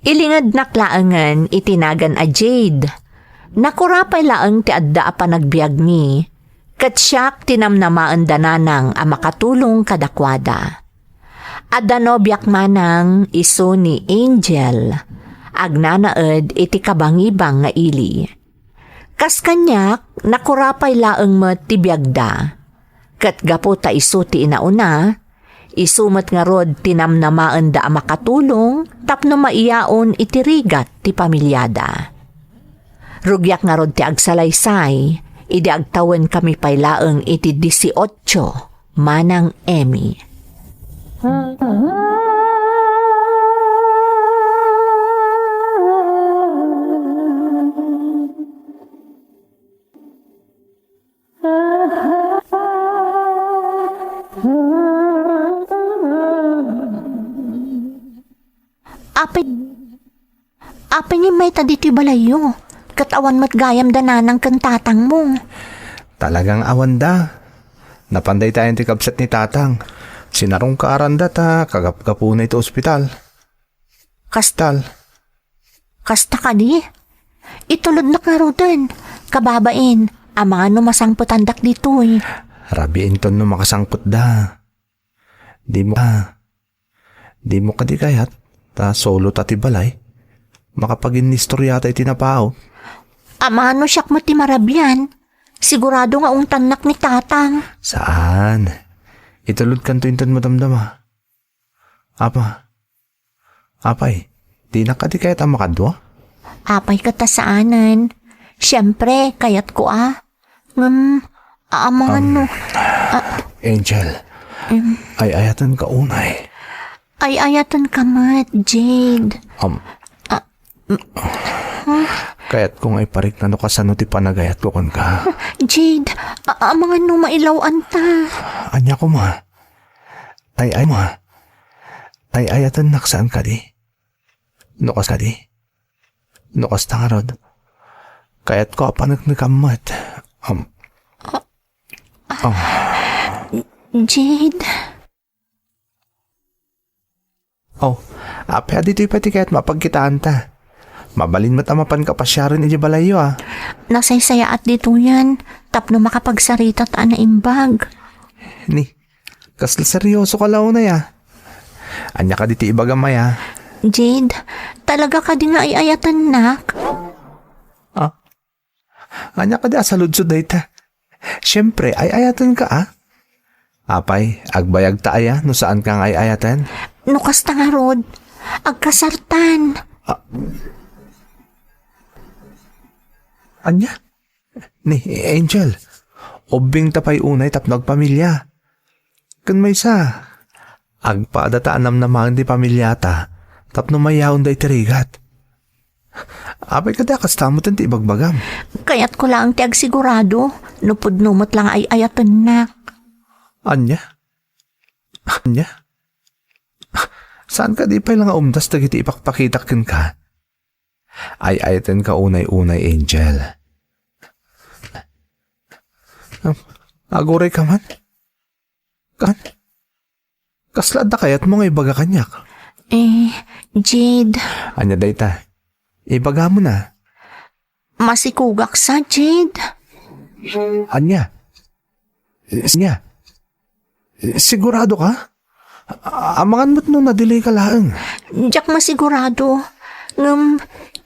ilingad naklaangan itinagan a Jade. Nakurapay laang ti adda pa nagbiag mi. Katsyak tinamnamaan dananang a makatulong kadakwada. Adda no biyak manang iso ni Angel, agnanaed iti kabangibang nga ili. Kas kanyak, nakurapay laeng met ti biagda. Kat gapo ta iso ti inauna, isumat nga rod tinamnamaan da a makatulong, tapno maiyaon iti rigat ti pamilyada. Rugyak nga rod ti agsalaysay, idi agtawan kami paylaeng iti 18, Manang Emmy. Apay ni may taditi balayo. Katawan mat gayam dananang kang tatang mo. Talagang awan da. Napanday tayong tikabsat ni tatang. Sinarong kaaranda ta, kagap-gapo na ito ospital. Kastal. Kasta ka di? Itulod na karudan. Kababain, ama no masangputandak dito eh. Rabiin ton no makasangput da. Di mo ka di kayat, ta solo tati balay. Makapag-inistorya ta itinapao. Ama no siyak mo ti marabyan. Sigurado nga tanak ni tatang. Saan? Itulod kan to inton mo damdama. Apay, di na ka di kayat ang makadwa? Apay katasaanan. Siyempre, kayat ko no. Angel, ay ayatan ka unay. Ay ayatan ka mat, Jade. Kaya't kung ay parik na no kasano ti panagayat ko kon ka. Jade, mga no mailawan ta. Anya ko ma. Ay ayatan naksaan ka di. Nukas ka di. Nukas tangarod. Kaya't ko apanagnagammat. Jade. Oh, apya dito'y pati kaya't mapagkitaan ta. Mabalin matamapan ka pa siya rin balayo Nasaysaya at dito yan. Tapno makapagsarita taan na imbag. Ni, kasla seryoso ka lao na ya. Anya ka dito ibagamay Jade, talaga ka di nga ayayatan nak. Anya ka di asaludsod day ta. Siyempre, ayatan ka Apay, agbayag ta aya no saan kang ayatan? Nukas ta nga rod. Agkasartan. Anya? Ni, Angel, obing tapay unay tapnog pamilya. Kan may sa, agpadataanam namang di pamilyata, tapno mayaon day tirigat. Apay ka da kastamutan ti ibagbagam. Kaya't ko lang ti agsigurado. Nupod-numot lang ay ayatan nak. Anya? Anya? Saan ka di pa lang umdas dagiti ipakpakitakin ka? Ay-ayatan ka unay-unay, Angel. Aguray ka man? Kaslad na kayat mo nga ibaga kanyak. Jade. Anya dayta? Ibaga mo na. Masikugak sa, Jade. Anya? Anya? Sigurado ka? Amangan mo't nung nadelay ka lang. Diyak masigurado.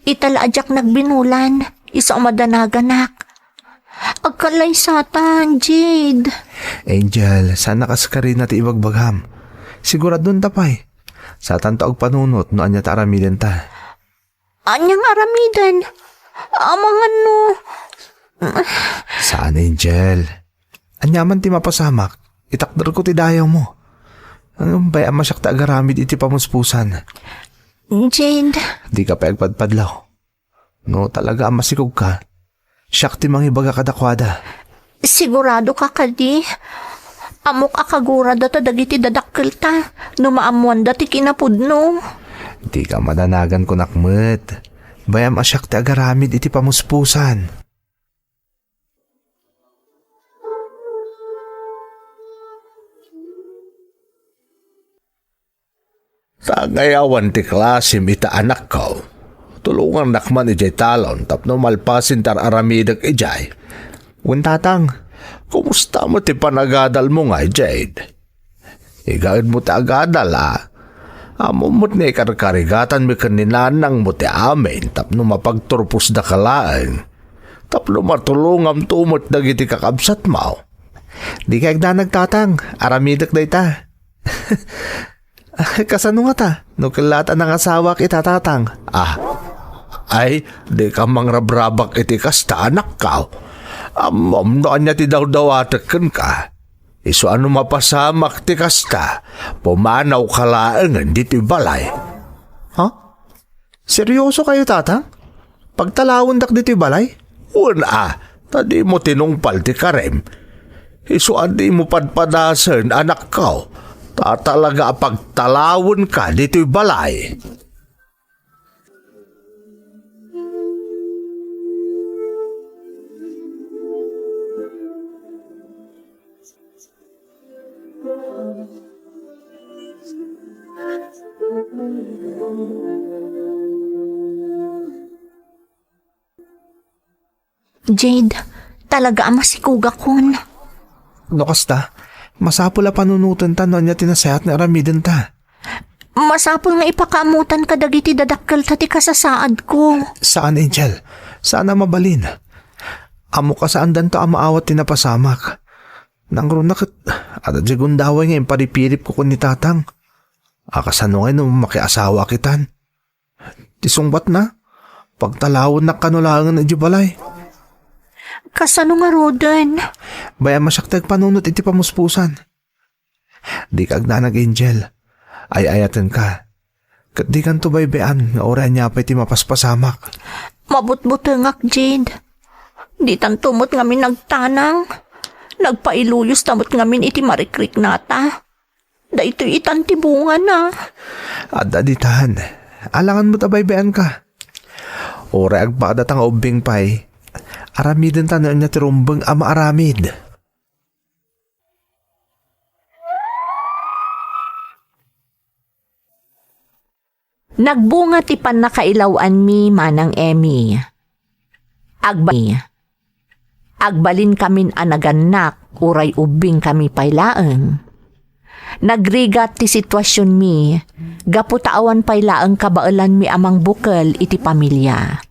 Itala ajak nagbinulan. Isa umadanaganak. Agkalay satan, Jade. Angel, sana kas ka rin natin ibagbagam. Siguradon tapay. Satan taog panunot no anya ta aramiden ta. Anyang aramidan. Amangan no. Saan, Angel? Anyaman ti mapasamak. Itakdar ko ti dayaw mo. Ang baya masyak ta agaramid iti pamuspusan. Jade. Di ka pa agpadpadlaw. No talaga masikog ka. Siyak ti mangibaga kadakwada. Sigurado ka kadi. Amok akagura data dagiti dadakkel ta. Numaamuan dati kinapudno. Di ka madanagan ko nakmet. Bayam asyak ti agaramid iti pamuspusan. Sa ngayawan ti klasim ita anak ko. Tulungan nakman ijay talon tapno malpasin tar aramidag ijay. Tatang, kumusta mo ti panagadal mo nga Jade? Igawid mo ti agadal Amumot ni karkarigatan mi kaninanang mo ti amin tapno mapagturpos da kalaan. Tapno matulungam tumot dagiti kakabsat mo. Di kayag na nagtatang, aramidag da ita. Kasano nga ta? Nukilata ng asawa kita tatang. Ay, di ka mangrabrabak iti kasta anak ka. Amom noan niya ti daw-dawatakan ka. Iso ano mapasamak ti kasta, pumanaw kalaangan di ti balay. Seryoso kayo tatang? Pagtalawon dak di ti balay? Una, tadi mo tinungpal ti karem. Iso adi mo padpadasan anak ka. Tatalaga pagtalawon ka di ti balay. Jade, talaga masikugak kon. No kasta, masapula panunutan ta no niya tinasayat na aramiden ta. Masapul nga ipakamutan ka dagiti dadakkel tati kasasaad ko. Saan, Angel? Saan na mabalin? Amo ka saan dan ta amaawat tinapasamak. Nangrunak at jagundaway nga imparipirip ko ni tatang. Akasano ngayon nung makiasawa kitan. Tisungbat na. Pagtalawon na kanulangan na balay. Kasano nga Roden? Baya masyakdag panunot iti pamuspusan. Di kag nanag Angel. Ay-ayatan ka. Kat di kan tubaybean nga oray niya pa iti mapaspasamak. Mabut-butengak, Jade. Di tantumot ngamin nagtanang. Nagpailuyos tamot ngamin iti marikrik nata. Da ito'y itantibungan na. Ada ditahan. Alangan mo tabaybean ka. Oray agpadat ang ubing pay. Aramiden tanan niya tirumbang ama aramid. Nagbunga ti pan nakailawan mi manang Emmy. Agbalin kamin anaganak, uray ubing kami pailaeng. Nagrigat ti sitwasyon mi, gaputaawan pailaeng kabailan mi amang bukal iti pamilya.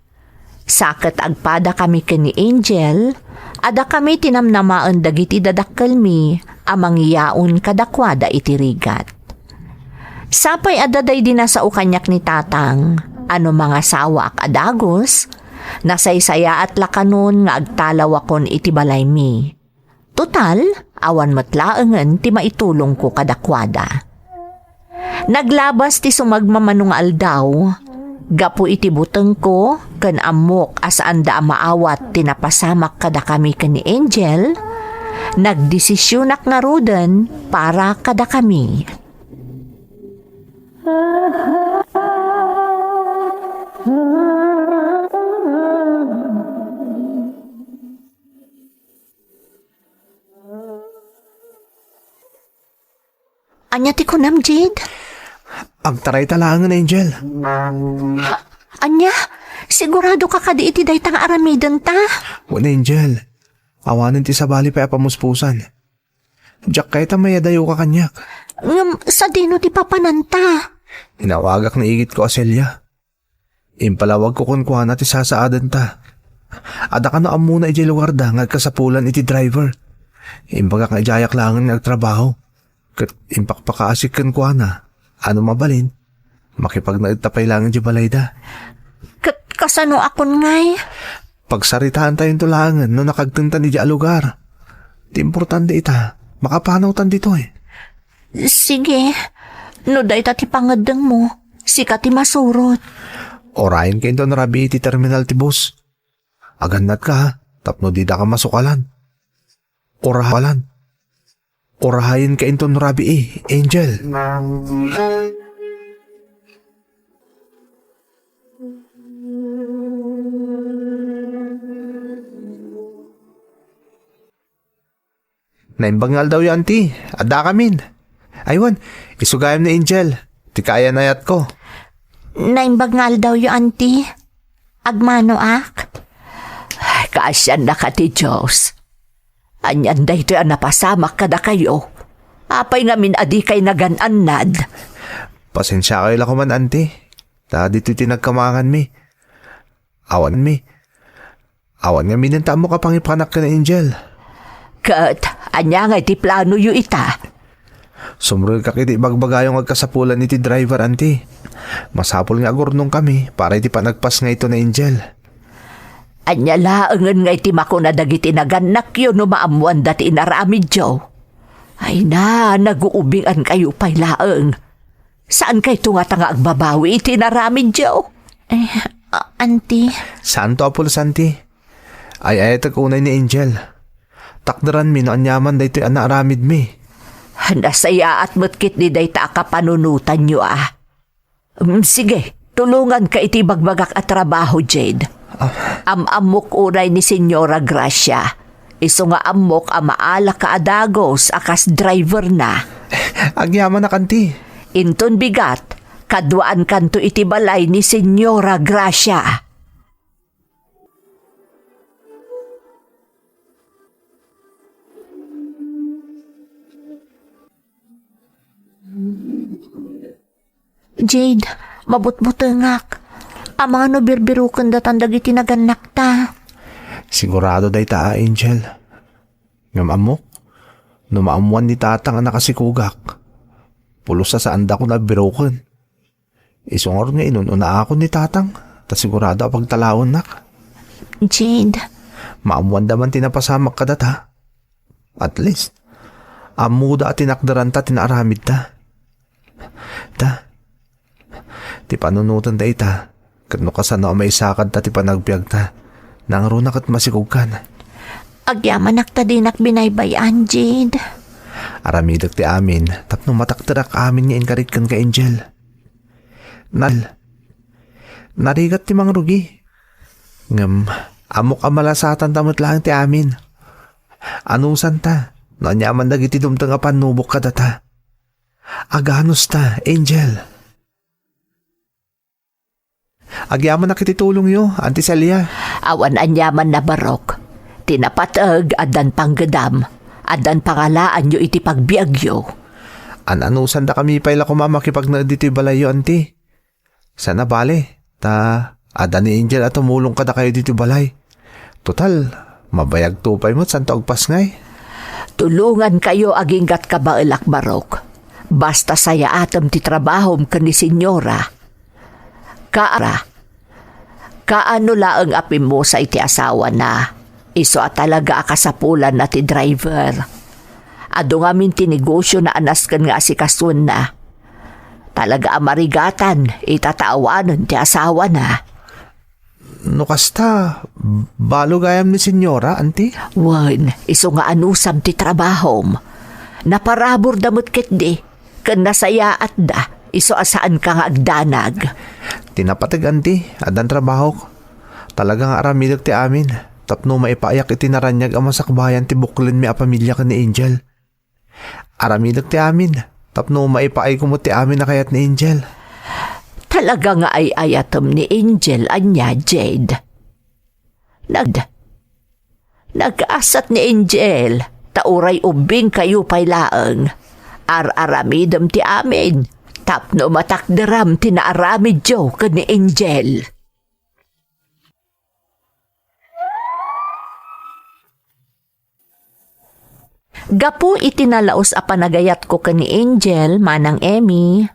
Saket agpada kami ken ni Angel, ada kami tinamnamaan dagiti dadakkel mi, amang yaon kadakwada iti rigat. Sapay adaday dinasao kanyak ni tatang, ano mga sawa adagos, nasaysaya at lakanon nga agtalaw akon iti balay mi. Total, awan matlaengen ti maitulong ko kadakwada. Naglabas ti sumagmamanong aldaw, gapu iti buteng ko, ken amok asaan da maawat tinapasamak kada kami ken ni Angel, nagdesisyonak nga ruden para kada kami. Anya ti kunam, Jade? Agtaray talangan, Angel. Anya, sigurado ka kadi iti daytang aramiden ta? Wan, Angel. Awanan ti sabali pa pamuspusan. Diyak kay tamayadayo ka kanyak. Sa dino ti papananta? Inawagak na igit ko Aselya. Impalawag ko kunkuhan ti sasaadan ta. Ada ka na amuna iti lugar da ngagkasapulan iti driver. Imbagak nga ijayak langan ngagtrabaho. Kat impakpakaasik kunkuhan na. Ano mabalin? Makipagnaitapay langan di balay da. Kasano akon ngay? Pagsaritaan tayong tulangan no nakagtuntan di lugar. Di importante ita. Makapanaw tan dito eh. Sige. No day ti pangadeng mo. Sika ti masurot. Orayin kayo doon rabi iti terminal ti bus. Agannat ka ha. Tapno di da ka masukalan. Orahayin ka inton rabi Angel. Naimbangal daw yan ti. Ada kamin. Aywan, isugayam ni Angel. Ti kaya nayat ko. Naimbangal daw yu auntie. Agmano ak? Kaasyan na ka ti Diyos. Anyan da ito napasamak kada kayo. Apay ngamin adi kay nagananad. Pasensya kayo lang man, auntie. Dito tinagkamangan mi. Awan nga minanta mo kapangipanak ka na Angel. Kat, anya nga iti plano yu ita. Sumrul ka kiti bagbagayong agkasapulan iti driver, auntie. Masapol nga agurnong kami para iti panagpas nga ito na Angel. Anya laengen nga iti mako na dagiti naganak yun no maamuan dati inaramid jo. Ay na, naguubingan kayo pay laeng. Saan kay tunga nga agbabawi iti naramid jo? Auntie. Saan to apol, auntie? Ay tagunay ni Angel. Takdaran mi no anyaman da ito'y anaaramid mi. Nasaya at matkit ni dayta akapanunutan nyo ah. Sige, tulungan ka iti bagbagak at trabaho, Jade. Amok unay ni Senyora Gracia. Iso nga amok maala ka adagos akas driver na. Agyaman na kanti. Inton bigat, kadwaan kanto iti balay ni Senyora Gracia. Jade, mabut-butengak. Amano birbirukan datan dagiti naganak ta. Sigurado day ta, Angel. Ngam amok, numaamuan ni tatang ang nakasikugak. Pulos sa saan da ko nabirukan. Isungor nga inununa ako ni tatang, ta sigurado pagtalawon nak. Jade. Maamuan daman tinapasamak ka data. At least, amuda at tinakdaran ta tinaaramid ta. Ti panunutan da ita. Kano kasano may sakad ta ti panagbiag ta. Nangarunak at masigugkan. Agyaman akta binaybayan, Jade. Aramidak ti amin. Tapno mataktarak amin nga inkarit kan ka Angel. Narigat ti mang rugi. Ngam, amok amalasatan tamot lang ti amin. Anusan ta? Nanyaman dagiti dumtang apanubok ka data. Aganos ta, Angel. Agyaman na kititulong yo, Auntie Celia. Awan anyaman na barok. Tinapatag adan panggadam. Adan pangalaan yo iti pagbiagyo. Ananusan da kami paila kumamakipag na dito balayo, Auntie. Sana bale, adan ni Angel at tumulong ka na kayo dito balay. Total, mabayag tupay mo, santo agpas ngay. Tulungan kayo aginggat kabailak barok. Basta saya atam ti trabahom ka ni senyora. Kaano laang apim mo sa iti asawa na. Iso at talaga akasapulan na ti driver. Ado nga min tinegosyo na anaskan nga asikasun na. Talaga amarigatan, itataawanan ti asawa na. No kasta, balo gayam ni senyora, Auntie? Wan, iso nga anusam ti trabahom. Naparabor damot ket di. Kan nasaya at da, iso asaan ka nga agdanag. Tinapatag, Auntie, adan trabaho ko. Talagang aramidag ti amin. Tapno maipayak iti naranyag ang masakbayan ti buklin mi a pamilya ka ni Angel. Aramidag ti amin. Tapno maipaay kumot ti amin na kayat ni Angel. Talaga nga ay ayatom ni Angel anya, Jade. Nag-asat ni Angel, tauray ubing kayo pailaang. Ar-aramidam ti amin, tapno matakdaram ti naaramid jo ka ni Angel. Gapu itinalaos a panagayat ko ka ni Angel, manang Emmy.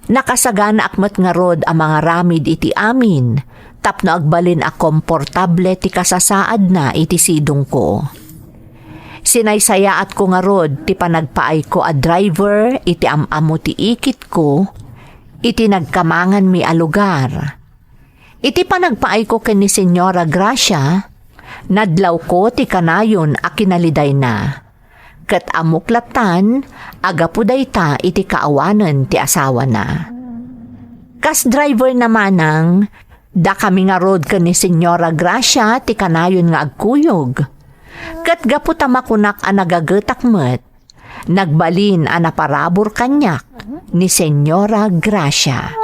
Nakasagana akmat nga rod ang mga ramid iti amin, tapno agbalin a komportable ti kasasaad na iti sidong ko. Sinaysayaat ko nga rod ti panagpaay ko a driver iti amamo ti ikit ko, iti nagkamangan mi a lugar. Iti panagpaay ko ken ni Senyora Gracia, nadlaw ko ti kanayon a kinaliday na. Kat amuklatan, agapuday ta iti kaawanan ti asawa na. Kas driver namanang, da kami nga rod ka ni Senyora Gracia ti kanayon nga agkuyog. Kat gaputa makunak a nagagetak met, nagbalin a naparabor kanyak ni Senyora Gracia.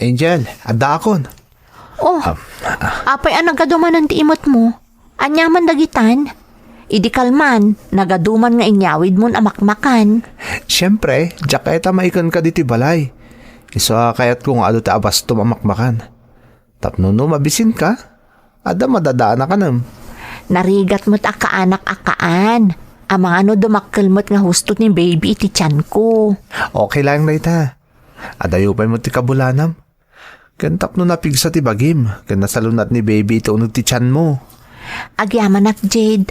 Angel, adda akon. Oh, apay ang nagaduman ng tiimot mo. Anyaman dagitan. Idi kalman, nagaduman nga inyawid mo amakmakan. Siyempre, jaketa maikan ka diti balay. Iso kayat kung ado ta abas tumamakmakan. Tapno no mabisin ka, ada madadaan na ka nam. Narigat mo't akaanak-akaan. Amang ano dumakkelmot nga hustot ni baby iti tiyan ko. Okay lang na ita. Adayupay mo ti kabulanam. Kantap no napigsa ti bagim. Kan nasalunat ni baby ito unog ti tiyan mo. Agyaman ak, Jade.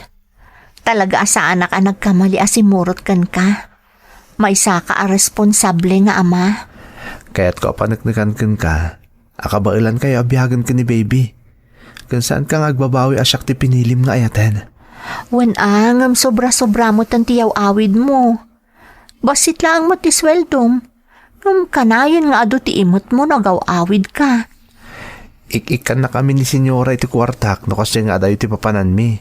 Talaga asa anak ang nagkamali asimurot kan ka. May saka a responsable nga ama. Kaya't ko apanagnakan kan ka. Akabailan kayo abiyagan ka ni baby. Kan saan ka nga agbabawi asyak ti pinilim nga ayaten. Wan angam sobra-sobra mo tantiyaw awid mo. Basit lang mo ti sweldom. Nung kanayon nga ado ti imot mo nagaw-awid ka. Ik-ikan na kami ni senyora iti kwartak no kasi nga adayo ti papanan mi.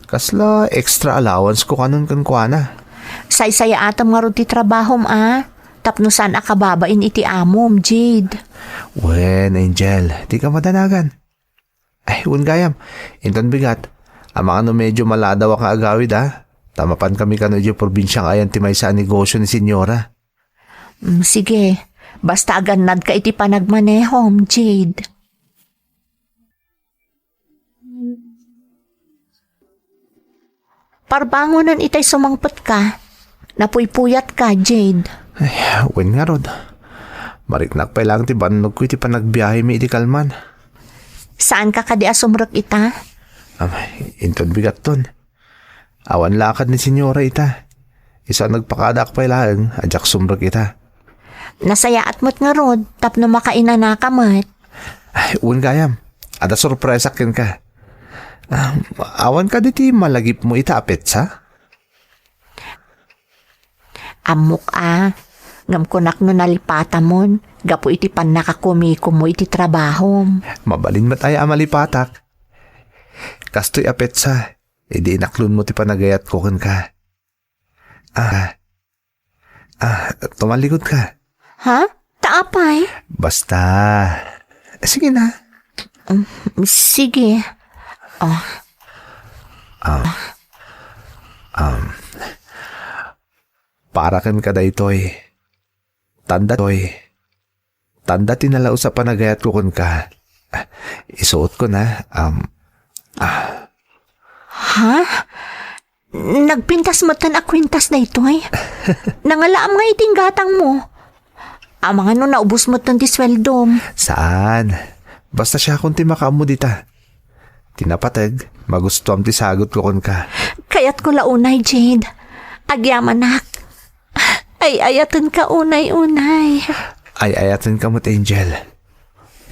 Kasla extra allowance ko kanon kan kuana. Say-saya atam nga ro ti trabahom Tapno saan akababain iti amom, Jade. Wen, Angel, di ka madanagan. Ay, gayam. Inton bigat. Ama ano medyo maladaw ka agawid Tamapan kami kanodyo probinsyang ayan ti may sa negosyo ni senyora. Sige, basta aganad ka iti panagmanehom, Jade. Parbangonan itay sumangpot ka. Napuypuyat ka, Jade. Ay, wen nga rod. Mariknak pa lang ti banog ko iti panagbiyahe mi iti kalman. Saan ka kadi asumrek ita? Inton bigat ton. Awan lakad ni senyora ita. Isa nagpakadak pa lang, adyak sumrek ita. Nasayaat mo't nga rod, tapno makainan na kamat. Ay, gayam. Ada sorpresa ken ka. Awan ka diti malagip mo ita apet sa? Amok Ngam kunak no nalipata mon, gapo iti pan nakakumiko mo iti trabaho. Mabalin mataya malipatak. Kastoy apetsa, edi inaklon mo ti panagayat ko kan ka. Tumalikod ka. Ha? Taapay? Basta. Sige na. Sige. Para kan ka daytoy. Tanda tinalao sa panagayat ko kun ka. Isuot ko na. Ha? Nagpintas mo tan akwintas na ito eh. Nangalaam nga iting gatang mo. Amang ano naubos mo tan ti sweldom. Saan? Basta siya kung ti makaam mo dita. Tinapatag, magustuam ti sagot ko kun ka. Kaya't ko launay, Jade. Agyamanak. Ay, ayatan ka unay-unay. Ay ayatan ka mo't Angel.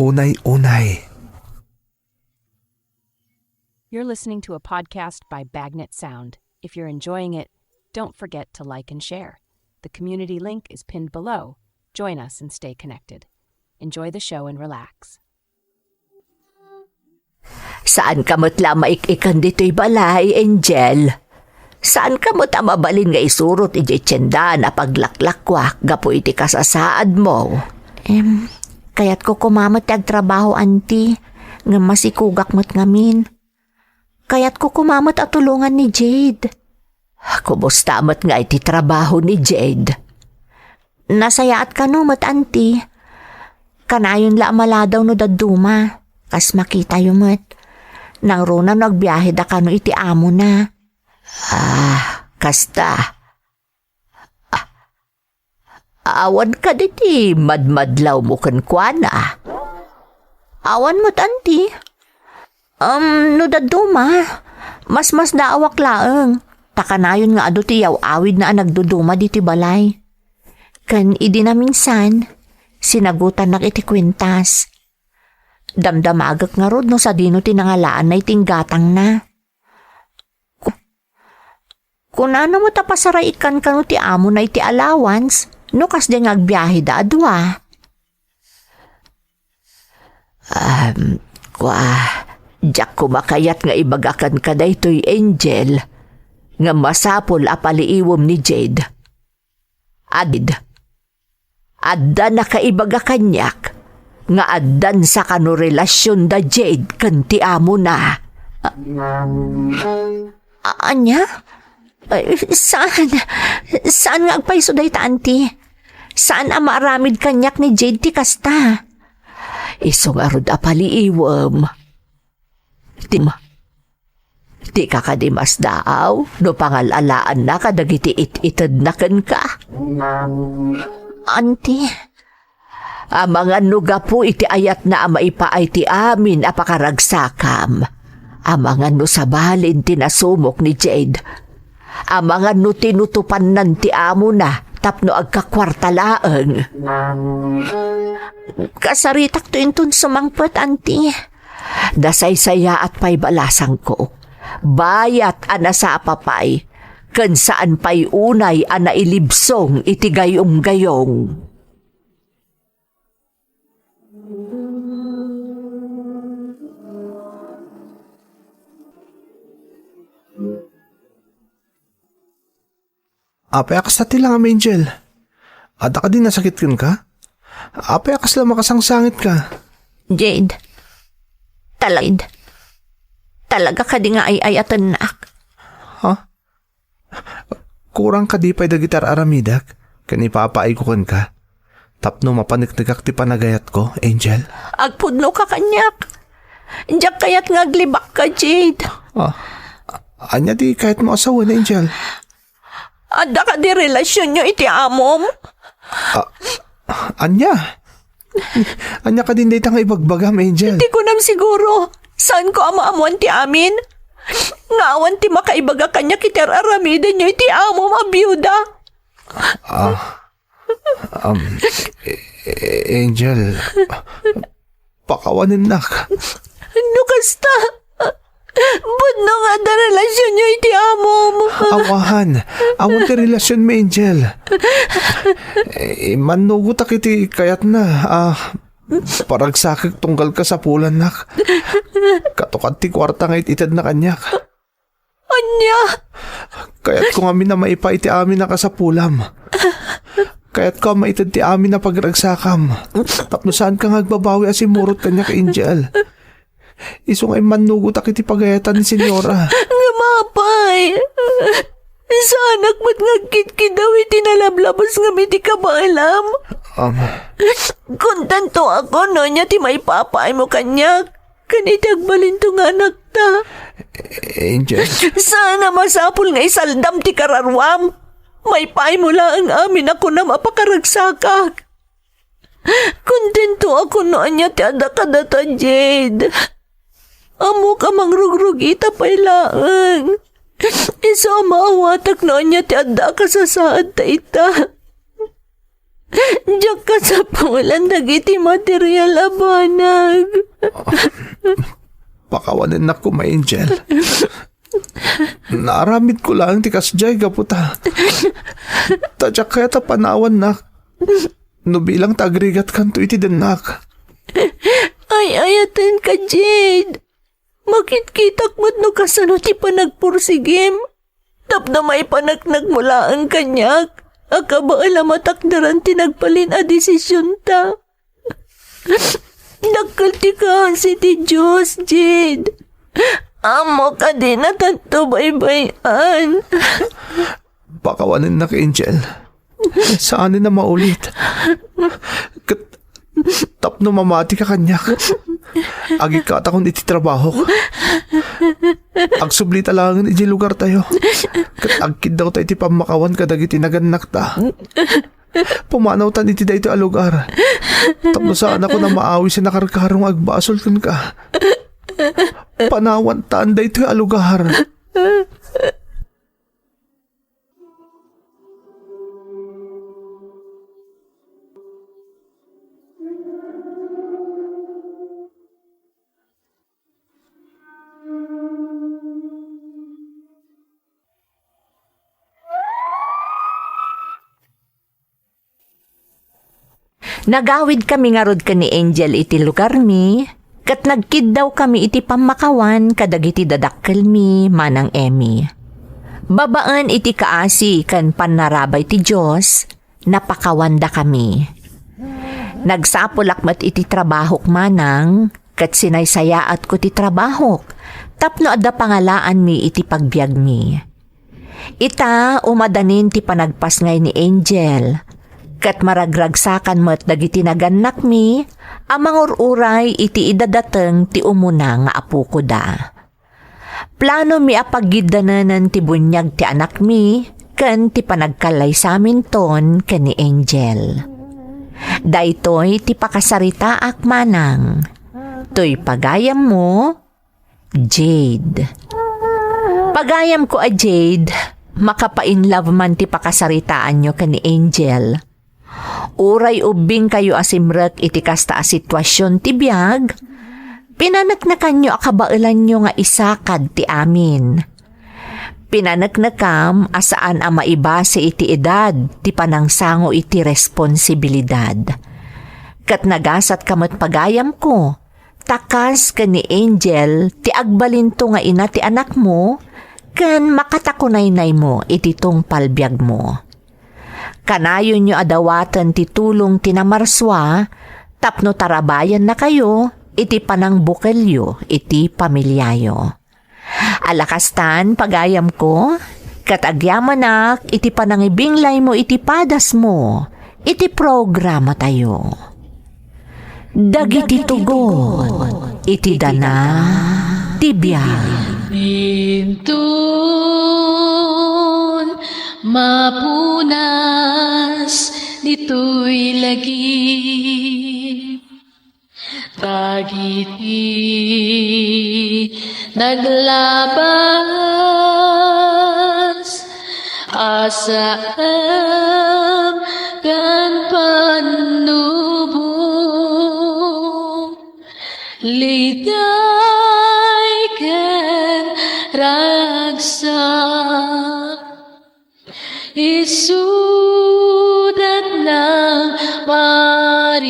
Unay. You're listening to a podcast by Bagnet Sound. If you're enjoying it, don't forget to like and share. The community link is pinned below. Join us and stay connected. Enjoy the show and relax. Saan ka mo't lamaikikan dito'y balay, Angel? Saan ka mo't mabalin nga isurot iti tiyenda na paglaklakwak gapo iti kasasaad mo? Kaya't ko kumamot ag trabaho, auntie, nga masikugak mo't ngamin. Kaya't ko kumamot at tulungan ni Jade. Kumusta mo't nga iti trabaho ni Jade? Nasayaat ka no mo't, auntie. Kanayon la maladaw no daduma. Kas makita yung mo't. Nang runa nagbiyahe da ka no iti amo na. Kasta. Awan ka diti, madmadlaw mo kankwana. Awan mo't, auntie. No daduma. Mas daawak laeng. Takanayon nga ado ti awid na nagduduma diti balay. Kan idi na minsan, sinagutan na iti kwintas. Damdamagak nga rod no sa dino tinangalaan na iting gatang na. Kung ano mo tapasaraikan ka no ti amo na iti allowance, no kas di ngagbiyahe da adwa. Diyak kumakayat nga ibagakan ka da ito'y Angel, nga masapol apaliiwom ni Jade. Adda na kaibaga kanyak, nga addan sa kano relasyon da Jade kanti amo na. Anya? Saan nga agpaiso day ta, auntie? Saan ang maaramid kanyak ni Jade ti kasta? Isong arod apaliiwom. Di ka kadimas daaw, no pangalalaan na kadagiti ititad na kan ka. Auntie, mga nuga po iti ayat na maipaay ti amin apakaragsakam. Mga no sabalin tinasumok ni Jade. Mga no tinutupan nan ti amo na tapno agkakwartalaeng. Kasaritak to intun sumangpet, auntie. Dasaysaya at pa'y balasang ko. Bayat ana sa apapay, kan saan pa'y unay ana ilibsong iti gayong-gayong. Apay akas na tilang am Angel. Ada ka din nasakit ka? Apay akas lang makasangsangit ka. Jade, talaga ka di nga ay-ayatan nak. Ha? Kurang ka di pa'y da gitar aramidak. Kanipapaay ko kan ka. Tapno mapaniknagak ti panagayat ko, Angel. Agpudno ka kanyak. Diyak kaya't ngaglibak ka, Jade. Anya di kahit mo asawan, Angel. Ada ka di relasyon nyo iti amom? Anya ka din dito nga ibagbagam, Angel. Di ko nam siguro. Saan ko ama-amuan ti amin? Ngawan ti makaibaga kanya kiter aramida nyo iti amom abiyuda. Angel, pakawanin nak. Ano kasta? But No nga da relasyon nyo iti amo mo. Awahan. Awan ti relasyon mo, Angel. Manugot ak iti kayat na. Paragsakik tunggal ka sa pulan nak. Katukat ti kwarta nga ititad na kanyak. Anya? Kaya't kung amin na maipa iti amin na kasapulam. Kaya't ko maitad ti amin na pagragsakam. Tapno saan ka ngagbabawi asimurot kanyak, Angel. Iso nga manugot ak iti pagayatan ni Senyora. Nga mapay. Sa anak mo't ngagkit-kit daw iti nalablabas nga miti ka ba alam? Kontento ako no niya ti may papay mo kanyak. Kanitag balinto nga anak ta. Angel. Sana masapul nga isaldam ti kararwam. May pay mo lang amin ako na mapakaragsakak. Kontento ako no niya ti adakadata, Jade. Amo ka mangrugrug ita pailaan. Isa maawatak no niya ti adda ka sa saad ta ita. Diyak ka sa pangalan dagiti material abanag. Pakawanin na ko, my Angel. Naaramid ko lang ti kasjay kaputa. Tadyak kaya ta panawan nak. No bilang tagrigat kanto iti denak. Ay ayatan ka, Jade. Makitkitak mo't no kasano ti panagpursigim. Tapno may panaknag mula ang kanyak. Akaba alamatakdaran ti nagpalin a desisyon ta. Nagkaltikahan si ti Diyos, Jade. Amo ka din na tanto baybayan. Pakawanin na, Angel. Saan na maulit? Tapno mamati ka kanyak. Agikata kong iti trabaho. Agsublita lang iti lugar tayo. Agkid daw tayo iti pamakawan kadag iti naganak ta. Pumanaw tan iti da ito a lugar. Tapno saan ako na maawi sa nakarkarong agbasol kan ka. Panawan taan da ito a lugar. Nagawid kami nga rod ka ni Angel iti lugar mi, kat nagkid daw kami iti pamakawan kadag iti dadakkel mi manang Emmy. Babaan iti kaasi kan panarabay ti Diyos, napakawanda kami. Nagsapulak mat iti trabahok manang, kat sinaysayaat ko ti trabahok, tapno adda pangalaan mi iti pagbiag mi. Ita umadanin ti panagpas ngay ni Angel, kat maragragsakan mo't dagiti naganak mi, amang ururay iti idadateng ti umuna nga apo ko da. Plano mi apagidananan ti bunyag ti anak mi, ken ti panagkalay sa amin ton ken ni Angel. Daytoy ti pakasarita ak manang, toy pagayam mo, Jade. Pagayam ko a Jade, makapainlove man ti pakasaritaan nyo ken ni Angel. Uray ubing kayo asimrek iti kasta a sitwasyon ti biag, pinanaknakan nyo akabailan nyo nga isakad ti amin. Pinanaknakam asaan a maibase iti edad ti panangsango iti responsibilidad. Kat nagasat kamot pagayam ko, takas ka ni Angel ti agbalinto nga ina ti anak mo, kan makatakunaynay mo iti tungpal biag mo. Kanayon nyo adawatan ti tulong tinamarswa, tapno tarabayan na kayo, iti panang bukelyo, iti pamilyayo. Alakastan, pagayam ko, katagyaman iti panangibinglay mo, iti padas mo, iti programa tayo. Dagiti tugon, iti dana, tibiyag. Bintun mapunas dito'y lagi dagiti naglabas asaan kan panubong liday ken sudat ng maris,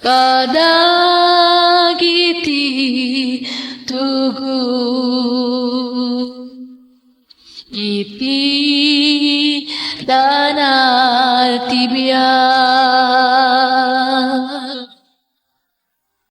kadagiti tugo, iti danal tibiyay.